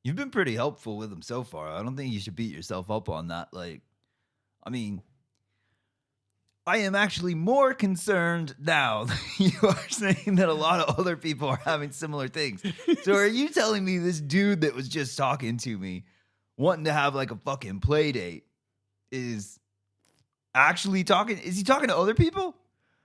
you've been pretty helpful with him so far. I don't think you should beat yourself up on that. Like, I mean, I am actually more concerned now that you are saying that a lot of other people are having similar things. So are you telling me this dude that was just talking to me, wanting to have like a fucking play date, is actually talking? Is he talking to other people?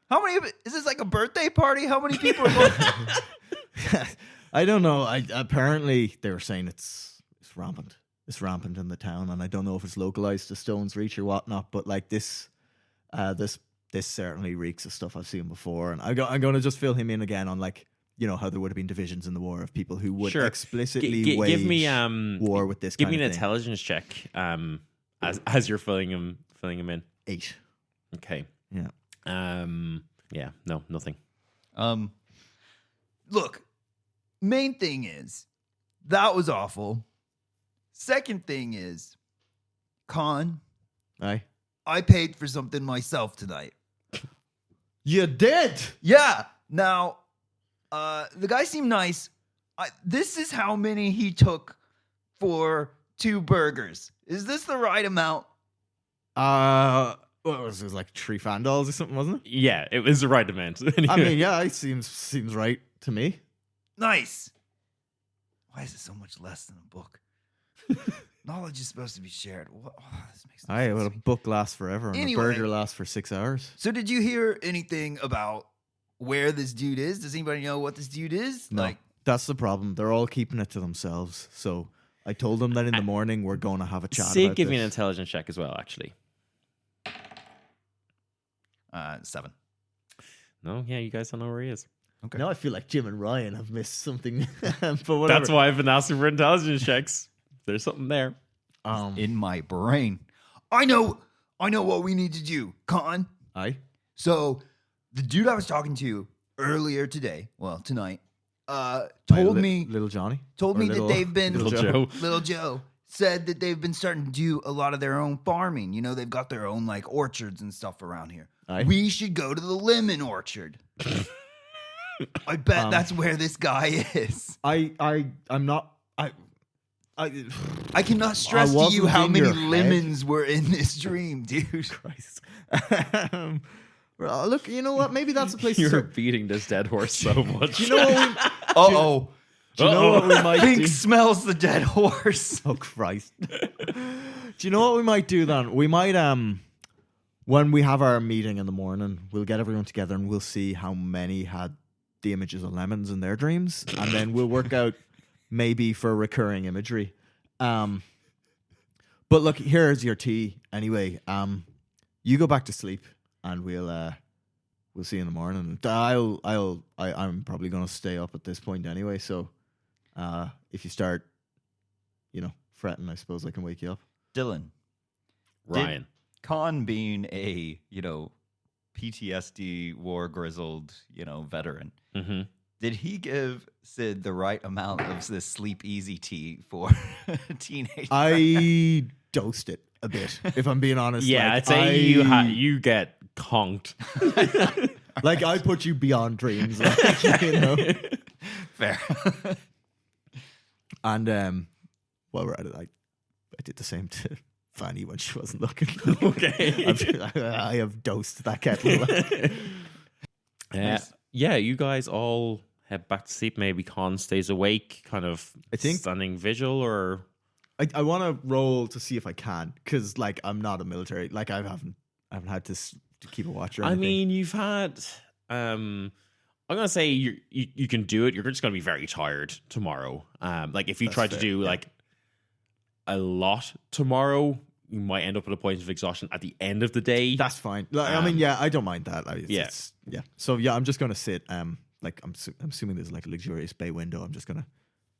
How many? Is this like a birthday party? How many people are going? I don't know. Apparently they were saying it's rampant. It's rampant in the town, and I don't know if it's localized to Stone's Reach or whatnot. But like this certainly reeks of stuff I've seen before, and I'm going to just fill him in again on like, you know, how there would have been divisions in the war of people who would Sure. explicitly wage give me war with this. Give kind me an of thing. intelligence check. As you're filling him in. 8. Okay. Yeah. Yeah. No, nothing. Look, main thing is that was awful. Second thing is, Conn, Aye. I paid for something myself tonight. You did. Yeah. Now, the guy seemed nice. This is how many he took for 2 burgers. Is this the right amount? What was it, like 3 $3 or something, wasn't it? Yeah, it was the right amount. I mean, yeah, it seems right to me. Nice. Why is it so much less than a book? Knowledge is supposed to be shared. This makes no Aye, sense well, to a me. book lasts forever, and Anyway. a burger lasts for 6 hours. So did you hear anything about where this dude is? Does anybody know what this dude is? No, that's the problem. They're all keeping it to themselves. So I told them that in the morning we're going to have a chat Sid, about give me an this. intelligence check as well, actually. 7. No, yeah, you guys don't know where he is. Okay. Now I feel like Jim and Ryan have missed something. But whatever. That's why I've been asking for intelligence checks. There's something there. In my brain. I know what we need to do, Conn. Aye. So the dude I was talking to earlier today, well, tonight, told me Little Johnny. told Or me little- that they've been Little Joe. Little Joe said that they've been starting to do a lot of their own farming. You know, they've got their own like orchards and stuff around here. Aye. We should go to the lemon orchard. I bet that's where this guy is. I'm not. I cannot stress to wasn't you how in many your head. lemons were in this dream, dude. Christ. Well, look, you know what? Maybe that's a place to You're start. beating this dead horse so much. Do you know what we? Uh-oh. Do you know what we might Fink do? smells the dead horse. Oh Christ! Do you know what we might do then? We might when we have our meeting in the morning, we'll get everyone together and we'll see how many had the images of lemons in their dreams, and then we'll work out maybe for recurring imagery. But look, here's your tea anyway. You go back to sleep, and we'll see you in the morning. I'm probably gonna stay up at this point anyway. So, if you start, fretting, I suppose I can wake you up. Dylan, Ryan. Conn being a, PTSD war grizzled, veteran, Mm-hmm. Did he give Sid the right amount of this sleep easy tea for a teenager? I dosed it a bit, if I'm being honest. Yeah, like, I'd say you get conked. like I put you beyond dreams, like, you know. Fair. And while we're at it, I did the same to Fanny when she wasn't looking. Okay. I have dosed that kettle. Yeah, you guys all head back to sleep. Maybe Conn stays awake, kind of I think- standing vigil, or I want to roll to see if I can, because like I'm not a military. Like I haven't had to keep a watch or anything. I mean, you've had. I'm gonna say you can do it. You're just gonna be very tired tomorrow. Like if you That's try to fair, do yeah. like a lot tomorrow, you might end up at a point of exhaustion at the end of the day. That's fine. Like, I mean, yeah, I don't mind that. Yeah. Yeah. So yeah, I'm just gonna sit. Like I'm assuming there's like a luxurious bay window. I'm just gonna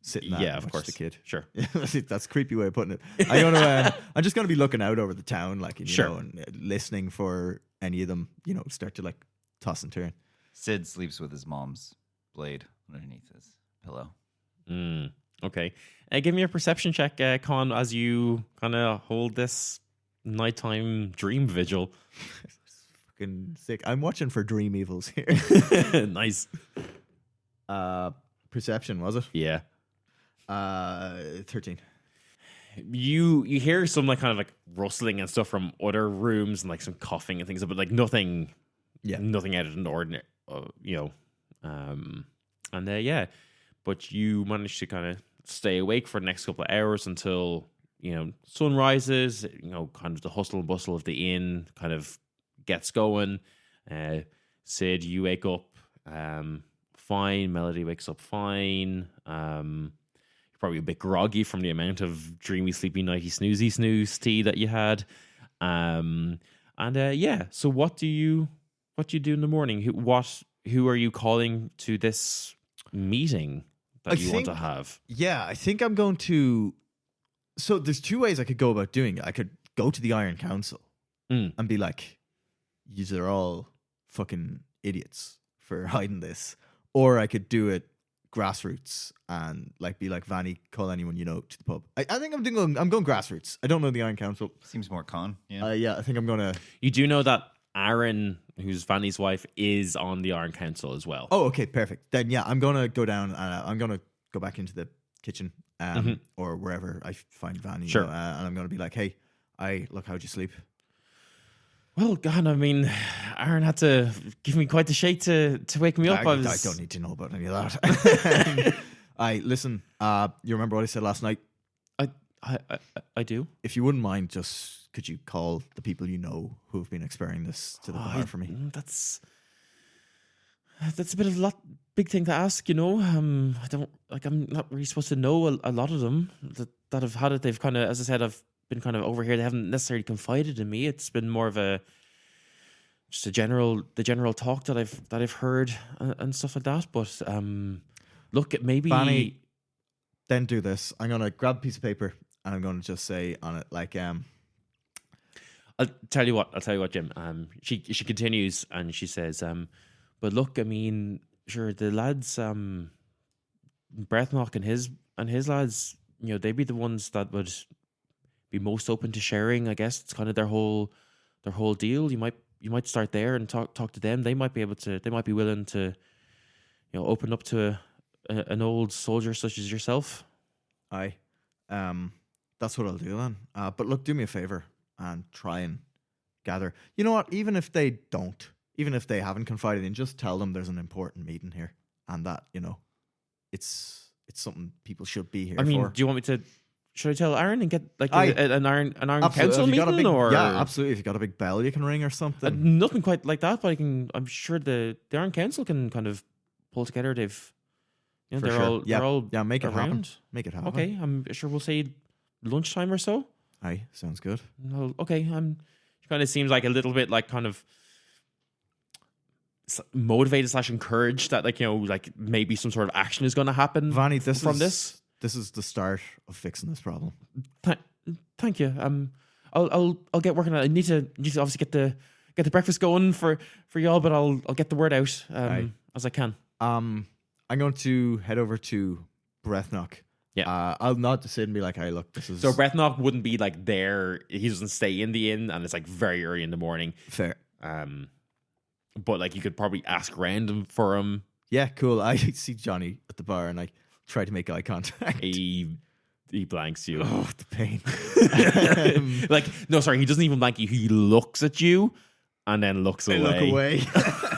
sit in that. Yeah, and of watch course. the kid. Sure. That's a creepy way of putting it. I'm just gonna be looking out over the town, like, and, you Sure. know, and listening for any of them, you know, start to like toss and turn. Sid sleeps with his mom's blade underneath his pillow. Okay. Give me a perception check, Conn, as you kind of hold this nighttime dream vigil. Fucking sick. I'm watching for dream evils here. Nice. Perception, was it? Yeah. 13. You hear some like kind of like rustling and stuff from other rooms and like some coughing and things, but like nothing, nothing out of the ordinary, you know. And yeah, but you manage to kind of stay awake for the next couple of hours until, you know, sun rises. You know, kind of the hustle and bustle of the inn kind of gets going. Sid, you wake up fine. Melody wakes up fine. Probably a bit groggy from the amount of dreamy, sleepy, nighty, snoozy snooze tea that you had. Yeah. So what do you do in the morning? Who are you calling to this meeting that you want to have? Yeah, I think I'm going to. So there's two ways I could go about doing it. I could go to the Iron Council and be like, "Yous are all fucking idiots for hiding this," or I could do it grassroots and like be like, Vanny, call anyone you know to the pub. I think I'm going grassroots. I don't know the Iron Council. Seems more Conn. Yeah. Yeah, I think I'm gonna. You do know that Aaron, who's Vanny's wife, is on the Iron Council as well. Oh, okay, perfect. Then yeah, I'm gonna go down and I'm gonna go back into the kitchen or wherever I find Vanny. Sure. You know, and I'm gonna be like, hey, look, how'd you sleep? Well, God, I mean, Aaron had to give me quite the shake to wake me up. I don't need to know about any of that. Listen. You remember what I said last night? I do. If you wouldn't mind, just could you call the people you know who have been experiencing this to the bar for me? That's a bit of big thing to ask, you know. I don't like. I'm not really supposed to know a lot of them that have had it. They've kind of, as I said, I've been kind of over here. They haven't necessarily confided in me. It's been more of the general talk that I've heard and stuff like that. But look, maybe Fanny, then do this. I'm gonna grab a piece of paper and I'm gonna just say on it like I'll tell you what, Jim. She continues and she says, but look, I mean, sure, the lads, Breathnock and his lads, you know, they'd be the ones that would be most open to sharing. I guess it's kind of their whole deal. You might start there and talk to them. They might be willing to, you know, open up to an old soldier such as yourself. aye. That's what I'll do then. But look, do me a favor and try and gather. You know what? Even if they haven't confided in, just tell them there's an important meeting here and that, you know, it's something people should be here I mean, for. do you want me to? Should I tell Aaron and get like Aye. an Iron Absolutely. Council Have you got a meeting, big, or yeah, absolutely. If you got a big bell you can ring or something. nothing quite like that, but I'm sure the Iron Council can kind of pull together. They've, you know, For they're sure. all Yeah. they're all Yeah, make it happen. around. Make it happen. Okay, I'm sure we'll say lunchtime or so. Aye, sounds good. Well, okay, it kind of seems like a little bit like kind of motivated / encouraged that, like, you know, like maybe some sort of action is going to happen. Vanny, this is the start of fixing this problem. Thank you. I'll get working on it. I need to obviously get the breakfast going for y'all, but I'll get the word out as I can. I'm going to head over to Breathnock. Yeah. I'll nod to Sid and be like, "Hey, look, this is So Breathnock wouldn't be like there. He doesn't stay in the inn, and it's like very early in the morning. fair." But like you could probably ask random for him. Yeah, cool. I see Johnny at the bar and I try to make eye contact. He blanks you. Oh, the pain. Like no, sorry, he doesn't even blank you. He looks at you and then looks I away. look away.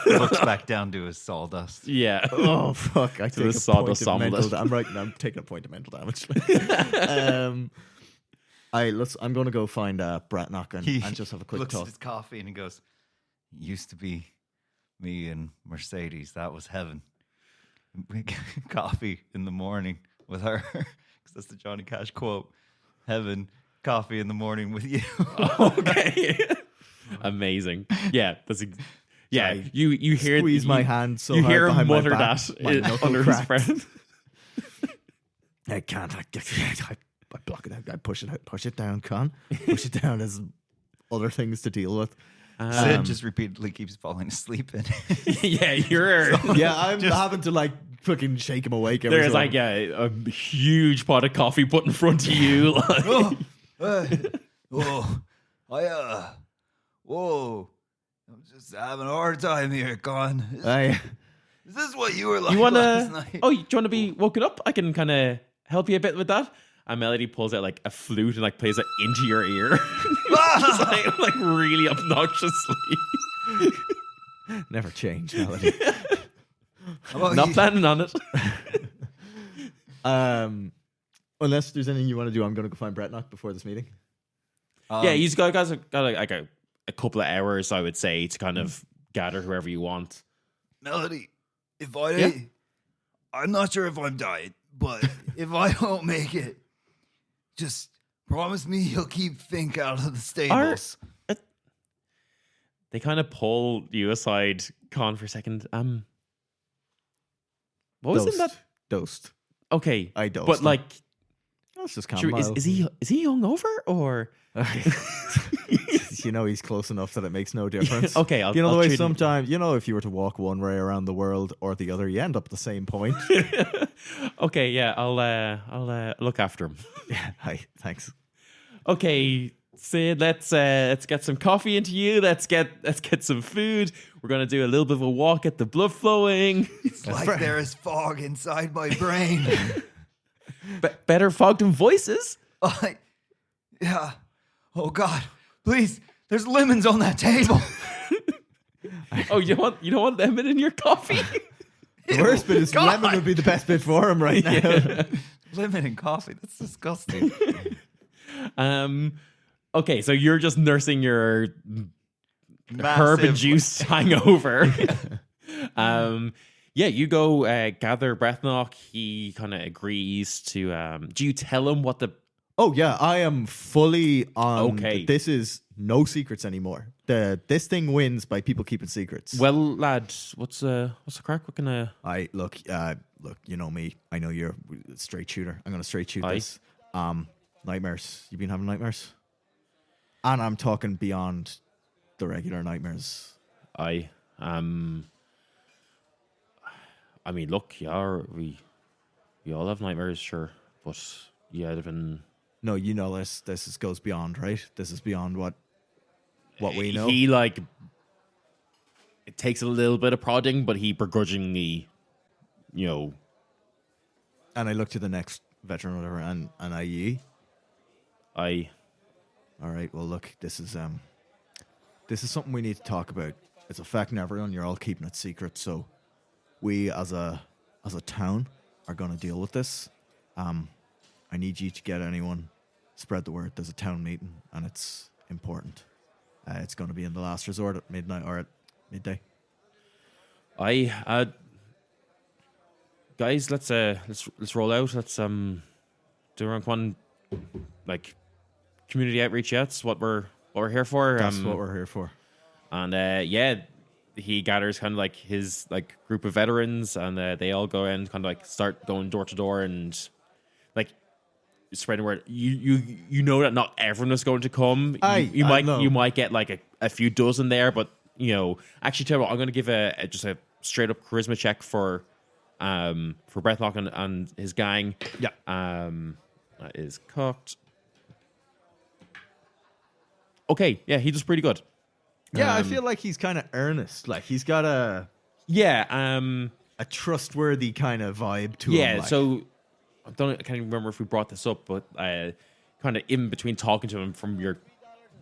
Looks back down to his sawdust. Yeah. Oh fuck! I take the a sawdust point of mental. omelette. I'm taking a point of mental damage. I'm going to go find Bratnock and just have a quick looks talk. at his coffee and he goes, "Used to be me and Mercedes. That was heaven. Coffee in the morning with her." Because that's the Johnny Cash quote. Heaven, coffee in the morning with you. Okay. Amazing. Yeah, yeah. Sorry. You hear Squeeze my hand so you hard hear him behind my mutter back, that my knuckle under his cracked. breath. I can't. I block it out. I push it out. Push it down, Conn. Push it down. There's other things to deal with. Sid just repeatedly keeps falling asleep in. Yeah, you're. Yeah, I'm having to like fucking shake him awake. Every There's so like a huge pot of coffee put in front of you. Whoa, I'm just having a hard time here, Conn. I Is this what you were like You wanna? last night? Oh, do you wanna be woken up? I can kind of help you a bit with that. And Melody pulls out like a flute and like plays it into your ear, just like really obnoxiously. never change, Melody. How about Not you? planning on it. Unless there's anything you want to do, I'm going to go find Bretnock before this meeting. Yeah, you guys have got like a couple of hours, I would say, to kind of gather whoever you want. Melody, if Yeah? I'm not sure if I'm dying, but if I don't make it, just promise me you'll keep Fink out of the stables. They kind of pull you aside, Conn, for a second. What was in that? Dosed. Okay, I dosed but him. like, That's just sure, kind is he hungover or? You know, he's close enough that it makes no difference. Okay, you know I'll the way treat him- sometimes, you know, if you were to walk one way around the world or the other, you end up at the same point. Okay, yeah, I'll look after him. Yeah, hi, thanks. Okay, Sid, let's get some coffee into you. Let's get some food. We're gonna do a little bit of a walk, get the blood flowing. It's like there is fog inside my brain. Better fog than voices. Yeah. Oh God, please! There's lemons on that table. Oh, you don't want lemon in your coffee? The worst bit is God. lemon would be the best bit for him right now. Lemon and coffee. That's disgusting. Okay, so you're just nursing your herb and Massive- juice hangover. Yeah, you go gather Breathnock. He kind of agrees to. Do you tell him what the? Oh yeah, I am fully on. Okay. This is no secrets anymore. This thing wins by people keeping secrets. Well, lad, what's the crack? What can I? Look. You know me. I know you're a straight shooter. I'm gonna straight shoot Aye. this. Nightmares. You been having nightmares? And I'm talking beyond the regular nightmares. I mean, look, yeah, we all have nightmares, sure, but yeah, they've been. No, you know this. This goes beyond, right? This is beyond what we know. He like. It takes a little bit of prodding, but he begrudgingly, And I look to the next veteran, or whatever, and I. All right. Well, look, this is something we need to talk about. It's affecting everyone. You're all keeping it secret, so we, as a town, are going to deal with this. I need you to get anyone, spread the word. There's a town meeting, and it's important. It's going to be in the last resort at midnight or at midday. Guys, let's roll out. Let's do around one like community outreach. Yeah, that's what we're here for. That's what we're here for. And yeah, he gathers kind of like his like group of veterans, and they all go in, kind of like start going door to door and like spreading word. You know that not everyone is going to come. You might get like a few dozen there, but actually, tell you what, I'm going to give just a straight up charisma check for for Breathlock and his gang. Yeah. That is cooked. Okay, yeah, he does pretty good. Yeah, I feel like he's kind of earnest. Like he's got a trustworthy kind of vibe to him. Yeah, like. so I can't even remember if we brought this up, but kind of in between talking to him from your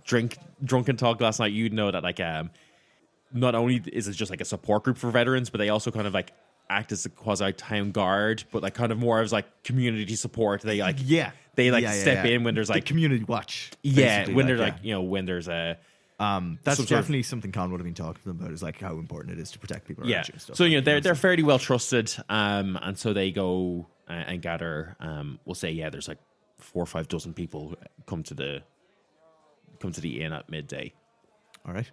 drunken talk last night, you'd know that like not only is it just like a support group for veterans, but they also kind of like act as a quasi town guard, but like kind of more as like community support. They like step in when there's the like community watch. When there's like when there's a that's definitely something Conn would have been talking to them about, is like how important it is to protect people around you and stuff. So they're fairly well trusted, and so they go and gather. We'll say there's like 4 or 5 dozen people come to the inn at midday. All right.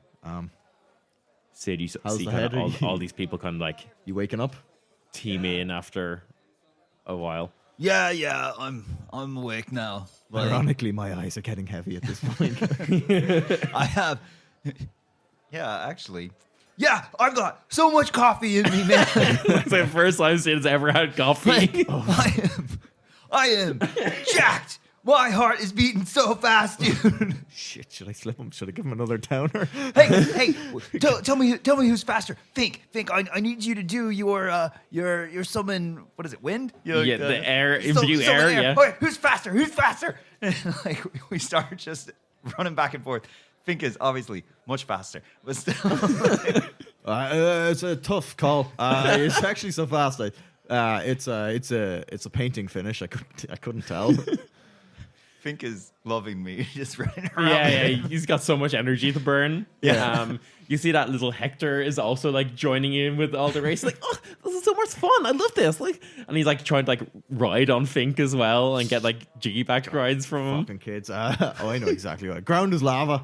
Sid, you How's see the kind head? of all these people kind of like You waking up? team in after a while. Yeah, I'm awake now. But Ironically, my eyes are getting heavy at this point. I have. Yeah, actually. Yeah, I've got so much coffee in me, man. It's the first time Sid's ever had coffee. I am jacked. My heart is beating so fast, dude. Shit, should I slip him? Should I give him another downer? Hey, tell me who's faster. Think. I need you to do your summon. What is it? Wind? The air, summon imbue air. air. Yeah. Okay, who's faster? And like we start just running back and forth. Fink is obviously much faster, but still. It's a tough call. It's actually so fast. It's a painting finish. I couldn't tell. Fink is loving me, just running around. Yeah, he's got so much energy to burn. Yeah. You see that little Hector is also like joining in with all the race. Like, oh, this is so much fun. I love this. Like, and he's like trying to like ride on Fink as well and get like jiggyback rides from him. Fucking kids. I know exactly what. Ground is lava.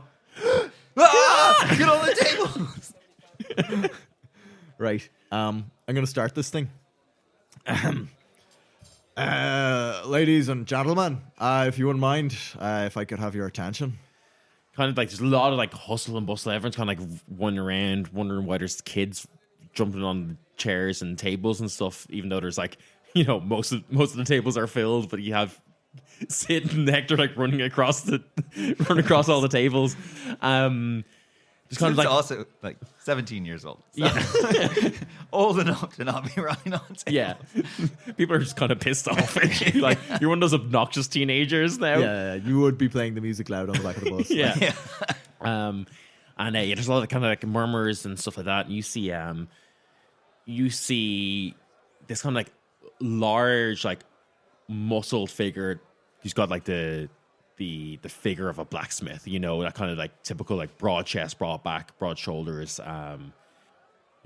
Get on the tables. Right. I'm gonna start this thing. Ladies and gentlemen, if you wouldn't mind, if I could have your attention. Kind of like there's a lot of like hustle and bustle. Everyone's kind of like running around, wondering why there's kids jumping on chairs and tables and stuff. Even though there's like, most of the tables are filled, but you have Sid and Hector like running across all the tables. Just kind of like also like 17 years old. So. Yeah. Old enough to not be riding on tables. Yeah. People are just kind of pissed off at you. Like, you're one of those obnoxious teenagers now. Yeah, you would be playing the music loud on the back of the bus. Yeah. And there's a lot of kind of like murmurs and stuff like that. And you see this kind of like large, like muscled figure. He's got like the figure of a blacksmith, that kind of like typical like broad chest, broad back, broad shoulders.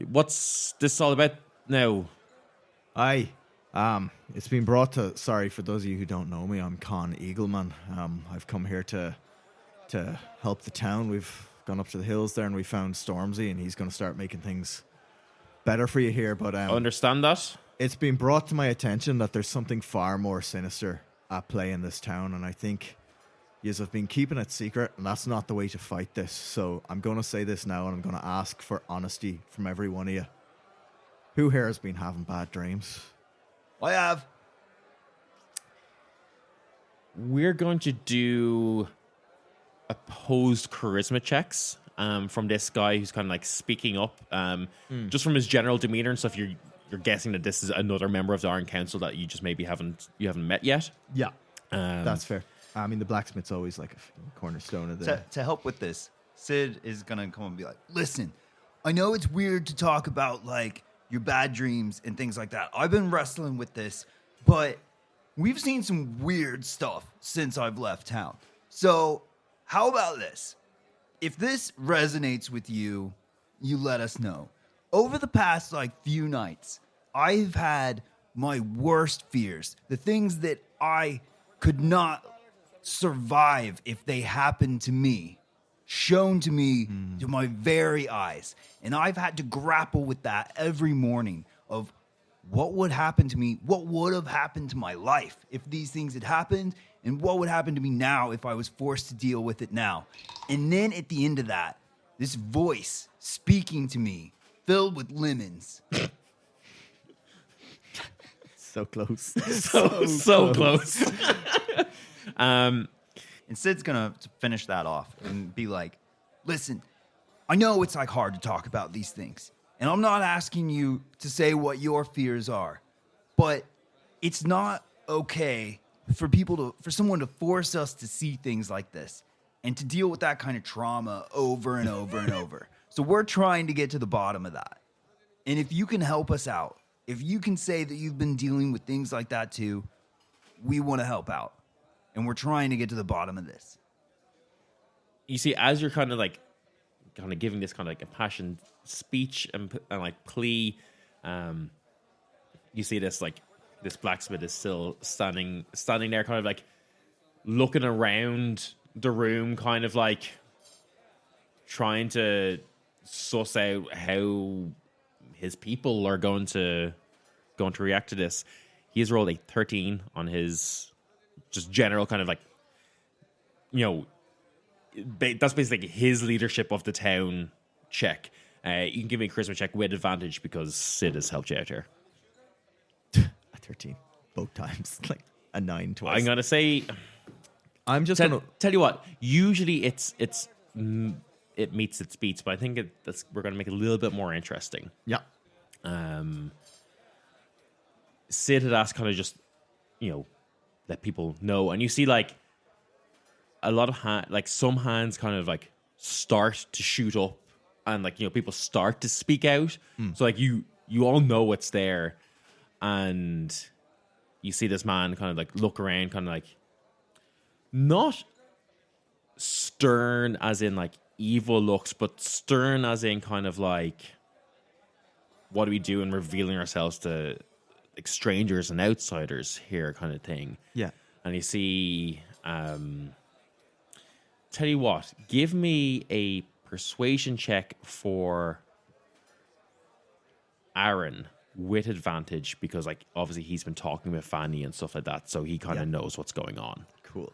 What's this all about now? It's been brought to. Sorry for those of you who don't know me. I'm Conn Eagleman. I've come here to help the town. We've gone up to the hills there and we found Stormzy, and he's going to start making things better for you here. But I understand that. It's been brought to my attention that there's something far more sinister at play in this town, and I think yous have been keeping it secret, and that's not the way to fight this. So I'm going to say this now, and I'm going to ask for honesty from every one of you. Who here has been having bad dreams? I have. We're going to do opposed charisma checks from this guy who's kind of like speaking up. Just from his general demeanor and stuff, you're guessing that this is another member of the Iron Council that you just maybe haven't met yet. Yeah, that's fair. I mean, the blacksmith's always like a cornerstone of the... To help with this, Sid is going to come and be like, listen, I know it's weird to talk about like your bad dreams and things like that. I've been wrestling with this, but we've seen some weird stuff since I've left town. So how about this? If this resonates with you, you let us know. Over the past like few nights, I've had my worst fears, the things that I could not survive if they happened to me, shown to me to my very eyes. And I've had to grapple with that every morning of what would happen to me, what would have happened to my life if these things had happened, and what would happen to me now if I was forced to deal with it now. And then at the end of that, this voice speaking to me, filled with lemons. So close. so close. And Sid's gonna finish that off and be like, listen, I know it's like hard to talk about these things. And I'm not asking you to say what your fears are, but it's not okay for someone to force us to see things like this and to deal with that kind of trauma over and over and over. So we're trying to get to the bottom of that. And if you can help us out, if you can say that you've been dealing with things like that too, we want to help out. And we're trying to get to the bottom of this. You see, as you're kind of giving this kind of like impassioned speech and like plea, you see this blacksmith is still standing there, kind of like looking around the room, kind of like trying to suss out how his people are going to react to this. He has rolled a 13 on his just general kind of like, that's basically his leadership of the town check. You can give me a charisma check with advantage because Sid has helped you out here. A 13 both times, like a 9 twice. I'm gonna say, I'm just tell, gonna tell you what. Usually it meets its beats, but I think we're gonna make it a little bit more interesting. Yeah. Sid had asked kind of just, let people know, and you see like a lot of some hands kind of like start to shoot up, and like people start to speak out. So like you all know it's there, and you see this man kind of like look around, kind of like not stern as in like evil looks, but stern as in kind of like, what do we do in revealing ourselves to like strangers and outsiders here, kind of thing. Yeah. And you see, tell you what, give me a persuasion check for Aaron with advantage, because like obviously he's been talking with Fanny and stuff like that, so he kind of knows what's going on. Cool.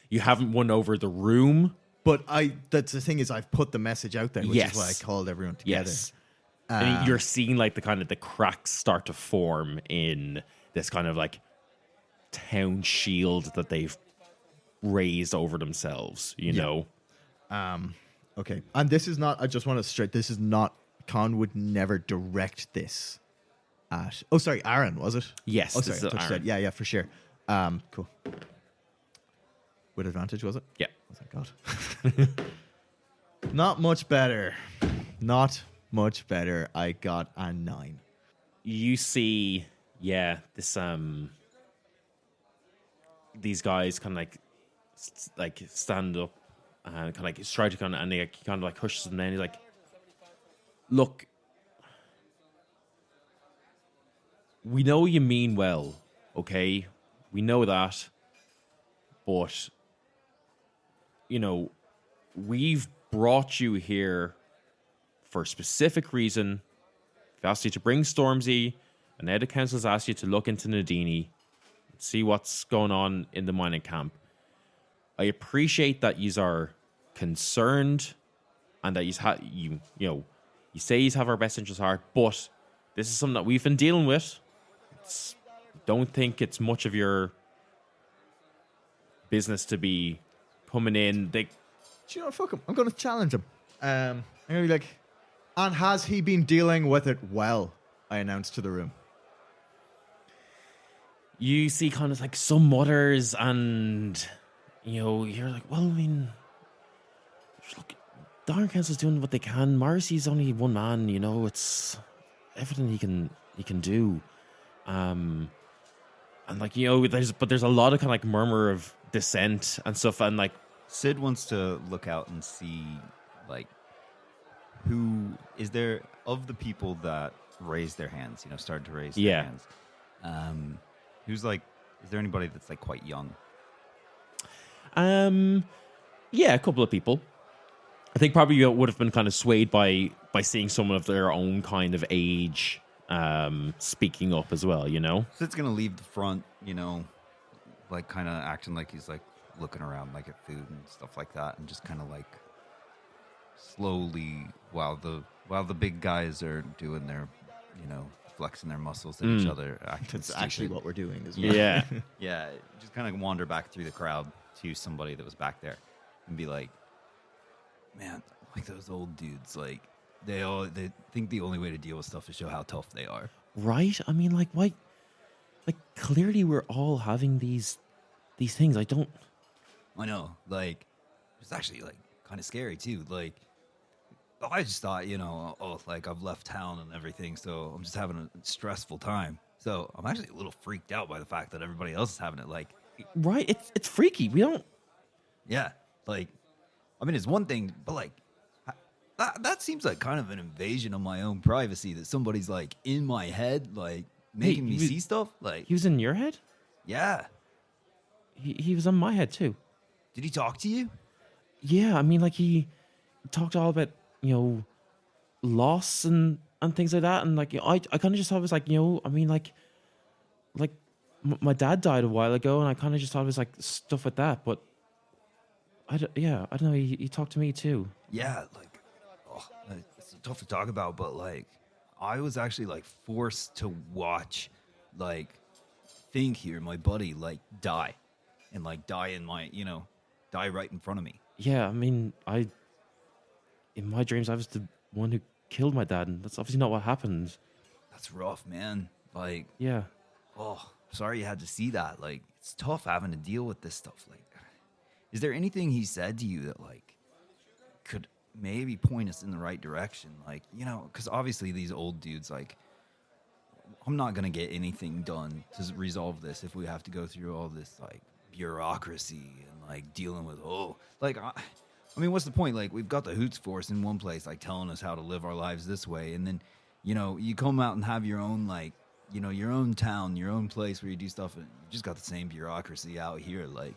You haven't won over the room, but that's the thing, is I've put the message out there, which Yes. is why I called everyone together. yes, and you're seeing like the kind of the cracks start to form in this kind of like town shield that they've raised over themselves, you know. Okay. And this is not, I just want to straight, this is not, Conn would never direct this at, oh, sorry, Aaron, was it? Yes, Oh, this sorry, is I thought you Aaron. said, yeah, for sure. Cool. With advantage, was it? Yeah. Oh, thank God. Not much better. Not much better. I got a 9. You see, this these guys kind of like stand up and kind of like stride to kind of, and they kind of like pushes them down. He's like, "Look, we know you mean well, okay? We know that, but we've brought you here for a specific reason. We've asked you to bring Stormzy, and now the council's asked you to look into Nadini, see what's going on in the mining camp. I appreciate that you are concerned and that you say you have our best interests at heart, but this is something that we've been dealing with. Don't think it's much of your business to be coming in." Do you know what? Fuck him. I'm going to challenge him. I'm going to be like, and has he been dealing with it well? I announced to the room. You see kind of like some mutters, and you're like, well, I mean, look, the Iron Council's doing what they can. Morrissey's only one man, it's everything he can do. And like, there's a lot of kind of like murmur of dissent and stuff, and like Sid wants to look out and see, like, who is there of the people that raised their hands, started to raise their hands. Who's like, is there anybody that's like quite young? Yeah, a couple of people. I think probably would have been kind of swayed by seeing someone of their own kind of age speaking up as well, Sid's gonna leave the front, like kind of acting like he's like looking around like at food and stuff like that, and just kind of like slowly while the big guys are doing their flexing their muscles at each other. That's actually what we're doing as well. Yeah. Yeah, just kind of wander back through the crowd to somebody that was back there and be like, man, like those old dudes, like they think the only way to deal with stuff is show how tough they are. Right? I mean, like, why? Like, clearly we're all having these things. I know, like it's actually like kind of scary too. Like I just thought, like I've left town and everything, so I'm just having a stressful time. So I'm actually a little freaked out by the fact that everybody else is having it. Like, right? It's freaky. We don't. yeah, like, I mean, it's one thing, but like, that seems like kind of an invasion of my own privacy that somebody's like in my head, like making me see stuff. Like, He was in your head? yeah. He was on my head too. Did he talk to you? Yeah, I mean, like, he talked all about, loss and things like that. And, like, I kind of just thought it was like, I mean, like my dad died a while ago, and I kind of just thought it was like stuff like that. But, I don't know. He talked to me too. Yeah, like, it's tough to talk about, but like, I was actually like forced to watch, like, Fink here, my buddy, like die, and like die in my, die right in front of me. Yeah, I mean, in my dreams, I was the one who killed my dad, and that's obviously not what happened. That's rough, man. Like, Yeah. oh, sorry you had to see that. Like, it's tough having to deal with this stuff. Like, is there anything he said to you that like could maybe point us in the right direction? Like, because obviously these old dudes, like, I'm not gonna get anything done to resolve this if we have to go through all this like bureaucracy and like dealing with I mean, what's the point? Like, we've got the Hoots Force in one place, like telling us how to live our lives this way, and then you come out and have your own like your own town, your own place where you do stuff, and you just got the same bureaucracy out here. Like,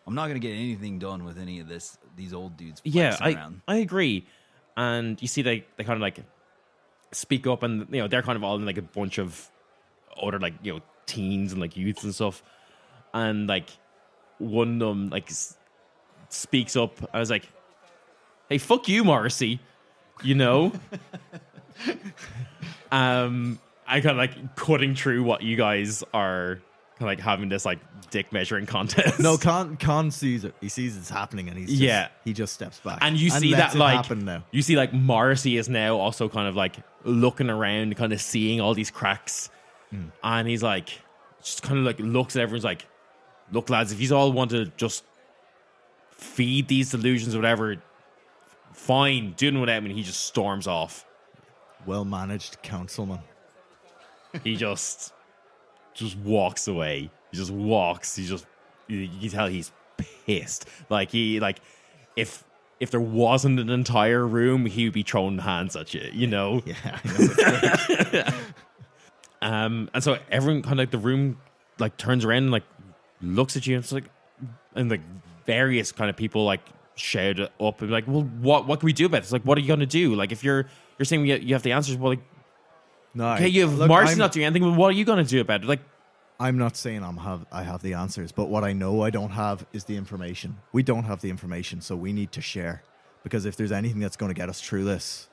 I'm not gonna get anything done with any of these old dudes. Yeah, around. I agree. And you see, they kind of like speak up, and they're kind of all in like a bunch of other like teens and like youths and stuff, and like one of them like speaks up. I was like, hey, fuck you, Morrissey. I kind of like cutting through what you guys are kind of like having this like dick measuring contest. No, Conn sees it. He sees it's happening, and he just steps back. And you see lets that it like happen now. you see like Morrissey is now also kind of like looking around, kind of seeing all these cracks, and he's like just kind of like looks at everyone's like, look, lads, if you all want to just feed these delusions or whatever, fine, doing without me. And he just storms off. Well managed, councilman. He just walks away. He just walks. You can tell he's pissed. Like, if there wasn't an entire room, he would be throwing hands at you. Yeah, I know. It's great. And so everyone kind of like the room like turns around and like looks at you. And it's like, and like various kind of people like shout up and be like, well, what can we do about this? Like, what are you gonna do? Like, if you're saying you have the answers, well, like, No, okay, you have Marcy not doing anything, but what are you gonna do about it? Like, I'm not saying I have the answers, but what I know I don't have is the information. We don't have the information, so we need to share. Because if there's anything that's going to get us through this,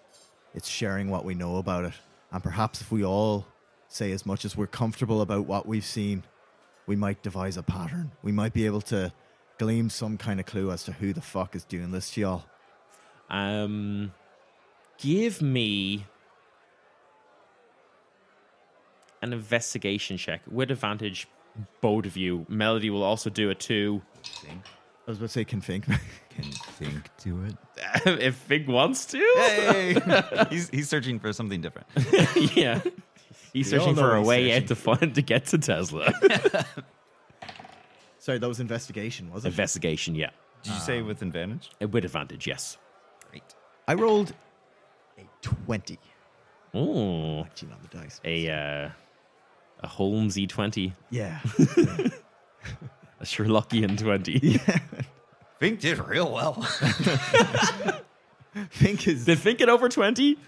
it's sharing what we know about it. And perhaps if we all say as much as we're comfortable about what we've seen, we might devise a pattern. We might be able to glean some kind of clue as to who the fuck is doing this to y'all. Give me an investigation check with advantage, both of you. Melody will also do it too. I was about to say, can Fink? Can Fink do it? If Fink wants to. Hey, he's searching for something different. Yeah, he's We all searching know for a he's way searching. out to get to Tesla. Sorry, that was investigation, was it? Investigation, yeah, Did you say with advantage? with advantage, yes. Great. I rolled a 20. Oh, Actually, on the dice. a Holmes E20, Yeah. a Sherlockian 20. Fink did real well. Fink is... Did Fink get over 20?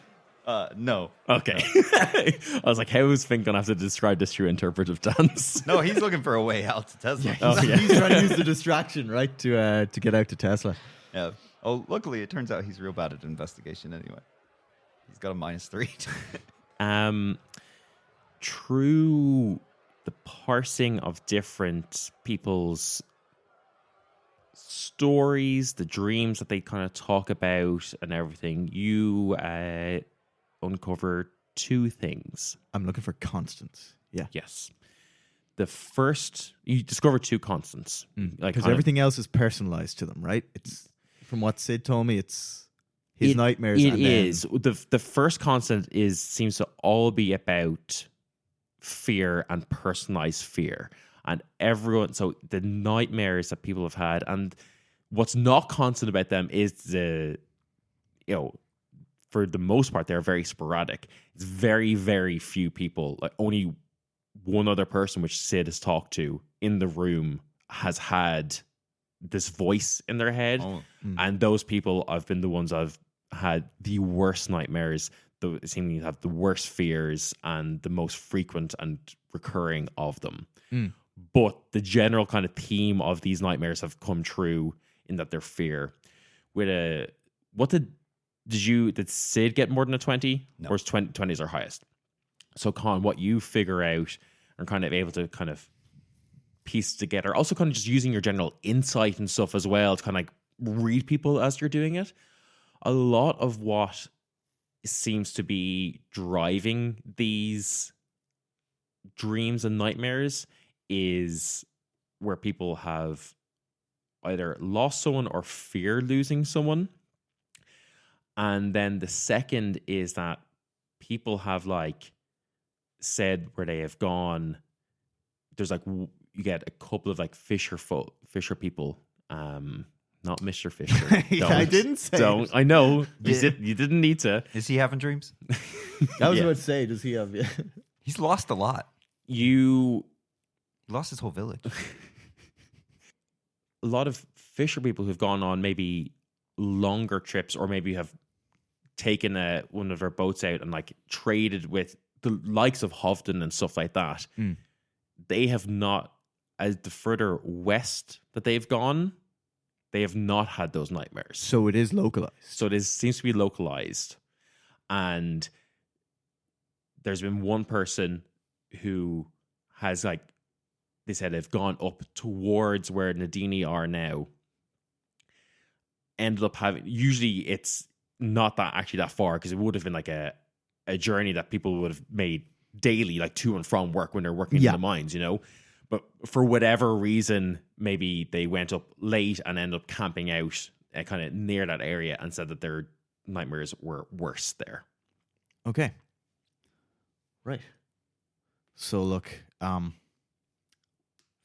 No. Okay. I was like, how is Fink gonna have to describe this through interpretive dance? No, he's looking for a way out to Tesla. Oh, yeah. He's trying to use the distraction, right, to get out to Tesla. Yeah. Oh, luckily, it turns out he's real bad at investigation anyway. He's got a -3. through the parsing of different people's stories, the dreams that they kind of talk about and everything, you uncover two things. I'm looking for constants. Yeah. Yes. The first, you discover two constants. Like Because everything else is personalized to them, right? It's from what Sid told me, it's his nightmares. It is. The first constant seems to all be about fear and personalized fear. And everyone, so the nightmares that people have had, and what's not constant about them is for the most part, they're very sporadic. It's very, very few people, like only one other person, which Sid has talked to in the room, has had this voice in their head. And those people have been the ones I've had the worst nightmares, seemingly have the worst fears and the most frequent and recurring of them. But the general kind of theme of these nightmares have come true in that they're fear. Did Sid get more than a 20? No. Or is 20s our highest? So Conn, what you figure out and kind of able to kind of piece together, also kind of just using your general insight and stuff as well to kind of like read people as you're doing it. A lot of what seems to be driving these dreams and nightmares is where people have either lost someone or fear losing someone. And then the second is that people have like said where they have gone, there's like, you get a couple of like Fisher people, not Mr. Fisher. Yeah, I didn't say. Don't. I know. You didn't need to. Is he having dreams? I was Yeah. about to say, does he have? Yeah. He's lost a lot. You He lost his whole village. a lot of Fisher people who've gone on maybe longer trips, or maybe have taken one of their boats out and like traded with the likes of Hovden and stuff like that. They have not, as the further west that they've gone, they have not had those nightmares. So it is localized. So it seems to be localized. And there's been one person who has, like, they said they've gone up towards where Nadini are now. Ended up having, usually it's not that far, because it would have been like a journey that people would have made daily, like to and from work when they're working in the mines, you know? But for whatever reason, maybe they went up late and ended up camping out kind of near that area and said that their nightmares were worse there. Okay. Right. So look,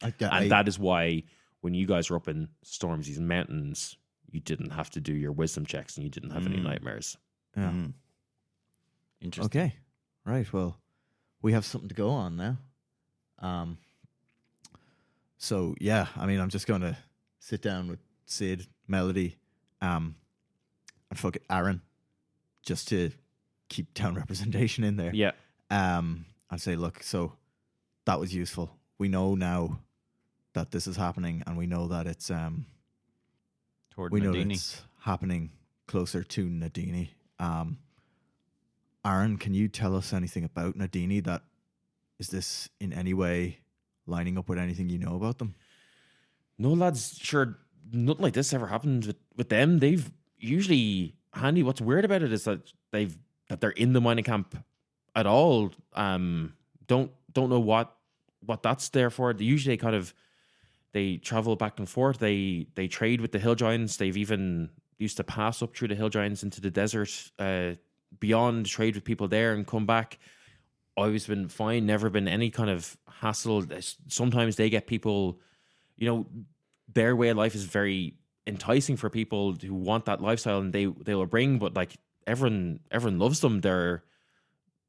that is why when you guys were up in Stormzy's mountains, you didn't have to do your wisdom checks and you didn't have any nightmares. Yeah. Interesting. Okay. Right. Well, we have something to go on now. So yeah, I mean, I'm just going to sit down with Sid, Melody, and fuck it, Aaron, just to keep town representation in there. Yeah. I'd say, look, so that was useful. We know now that this is happening, and we know that it's Toward we know Nadini. that it's happening closer to Nadini. Aaron, can you tell us anything about Nadini? Is this in any way lining up with anything you know about them? No, lads, sure, nothing like this ever happened with them. They've usually handy. What's weird about it is that they're in the mining camp at all. Don't know what that's there for. They usually they travel back and forth. They trade with the hill giants. They've even used to pass up through the hill giants into the desert, beyond, trade with people there and come back. Always been fine, never been any kind of hassle. Sometimes they get people, their way of life is very enticing for people who want that lifestyle, and they will bring, but like everyone loves them. They're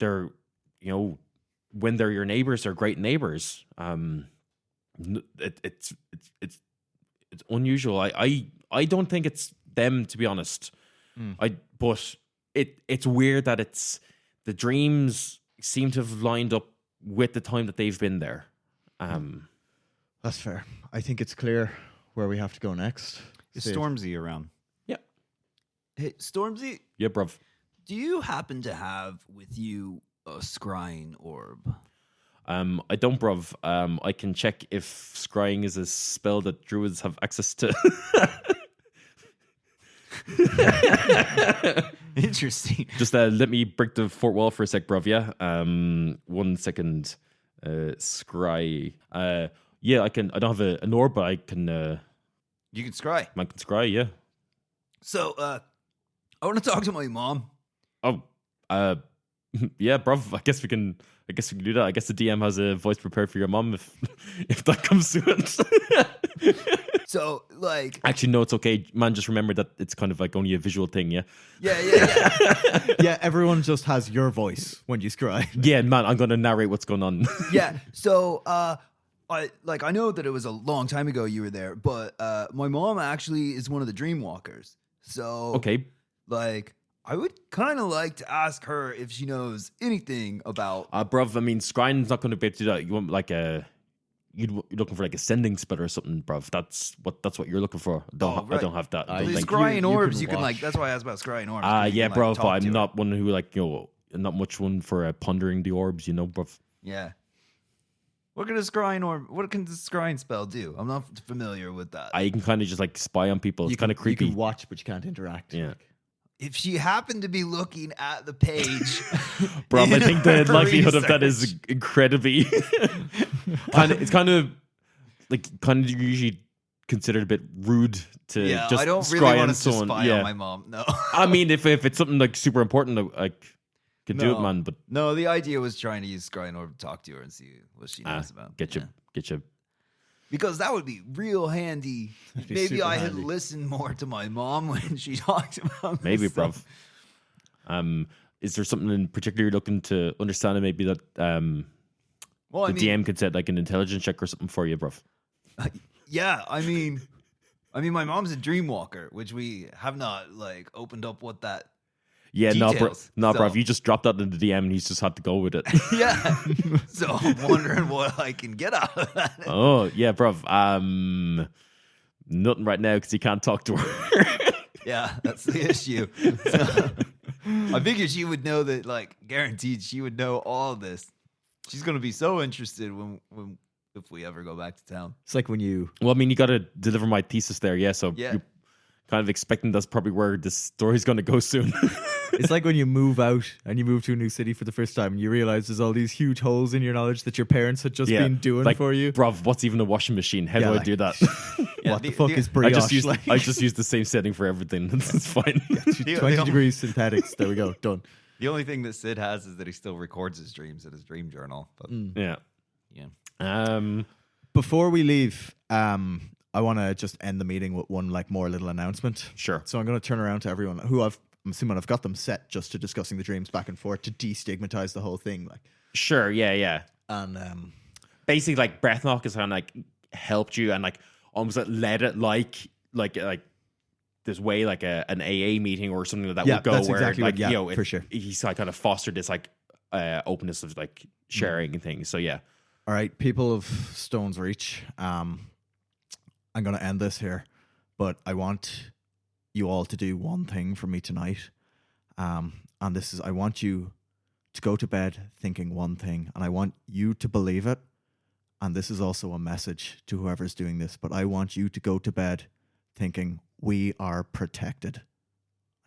when they're your neighbors, they're great neighbors. It's unusual. I don't think it's them, to be honest. But it's weird that it's the dreams seem to have lined up with the time that they've been there. That's fair. I think it's clear where we have to go next. Is Sid. Stormzy around? Yeah. Hey, Stormzy, Yeah, bruv. do you happen to have with you a scrying orb? I don't, bruv. I can check if scrying is a spell that druids have access to. Interesting. Just let me break the fort wall for a sec, bruv. Yeah. 1 second. Scry. Yeah, I can. I don't have an orb, but I can. You can scry. I can scry. Yeah. So, I want to talk to my mom. Oh. Yeah, bruv. I guess we can do that. I guess the DM has a voice prepared for your mom if that comes to it. So, like, Actually, no, it's okay, man. Just remember that it's kind of like only a visual thing. Yeah. yeah. Yeah, everyone just has your voice when you scry. Yeah, man. I'm gonna narrate what's going on. Yeah. So, I know that it was a long time ago you were there, but my mom actually is one of the Dreamwalkers. So, Okay. like, I would kind of like to ask her if she knows anything about. Bruv. I mean, scrying's not going to be able to do that. You want like you're looking for like a sending spell or something, bruv. That's what you're looking for. I don't have that. I don't These think. scrying orbs, you you can watch. like. That's why I asked about scrying orbs. 'cause you Yeah, can, like, bruv. talk But I'm to not one who like not much one for pondering the orbs. You know, bruv. Yeah. What can a scrying orb? What can the scrying spell do? I'm not familiar with that. I can kind of just like spy on people. It's kind of You creepy. can watch, but you can't interact. Yeah. If she happened to be looking at the page, Bruv, I in think the her likelihood of that is research- incredibly. It's kind of usually considered a bit rude to Yeah, just I don't scry really want on us to someone. spy Yeah. on my mom. No. I mean, if it's something like super important, I could do it, No. man. But No, the idea was trying to use scrying orb to talk to her and see what she knows about. get you. Because that would be real handy. be Maybe super I had handy. listened more to my mom when she talked about Maybe, this stuff. bruv. Is there something in particular you're looking to understand? And maybe that Well, the DM could set like an intelligence check or something for you, bruv. yeah, I mean, my mom's a dreamwalker, which we have not like opened up what that. Yeah, Details, so- bruv. You just dropped that in the DM, and he's just had to go with it. Yeah, so I'm wondering what I can get out of that. Oh yeah, bruv. Nothing right now because he can't talk to her. Yeah, that's the issue. So, I figured she would know that, like, guaranteed she would know all of this. She's gonna be so interested when if we ever go back to town. It's like when you Well, I mean, you got to deliver my thesis there, yeah. So Yeah. you're kind of expecting that's probably where this story's going to go soon. it's like when you move out and you move to a new city for the first time and you realize there's all these huge holes in your knowledge that your parents had just been doing like, for you. bruv. What's even a washing machine? How Yeah, do I like- do that? Yeah, What the fuck is I brioche? just use like? I just use the same setting for everything. It's fine. 20 degrees synthetics. There we go. Done. The only thing that Sid has is that he still records his dreams in his dream journal. But Yeah. yeah, Before we leave, I want to just end the meeting with one like more little announcement. Sure. So I'm going to turn around to everyone who I'm assuming I've got them set just to discussing the dreams back and forth to destigmatize the whole thing. Like, Sure. Yeah. and Basically, like Breathknock has kind of like helped you and like almost like led it like this way, like an AA meeting or something like that Yeah, would go that's where exactly like what- yeah, you know for sure. he's like kind of fostered this like openness of like sharing and things. So yeah. all right, people of Stone's Reach, I'm going to end this here, but I want you all to do one thing for me tonight. And this is, I want you to go to bed thinking one thing, and I want you to believe it. And this is also a message to whoever's doing this, but I want you to go to bed thinking we are protected,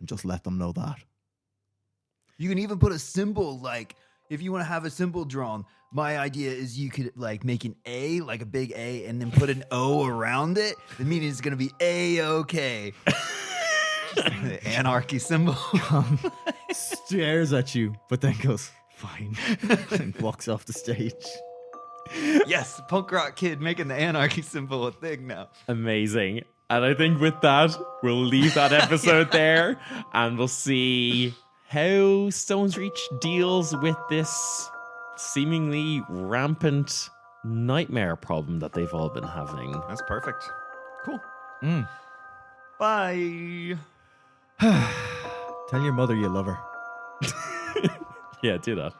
and just let them know that. you can even put a symbol, like if you want to have a symbol drawn. My idea is you could like make an A, like a big A, and then put an O around it. The meaning is going to be A-OK. The anarchy symbol. Stares at you, but then goes, fine, and walks off the stage. Yes, punk rock kid making the anarchy symbol a thing now. Amazing. And I think with that, we'll leave that episode there and we'll see how Stone's Reach deals with this seemingly rampant nightmare problem that they've all been having. That's perfect. Cool. Mm. Bye. Tell your mother you love her. Yeah, do that.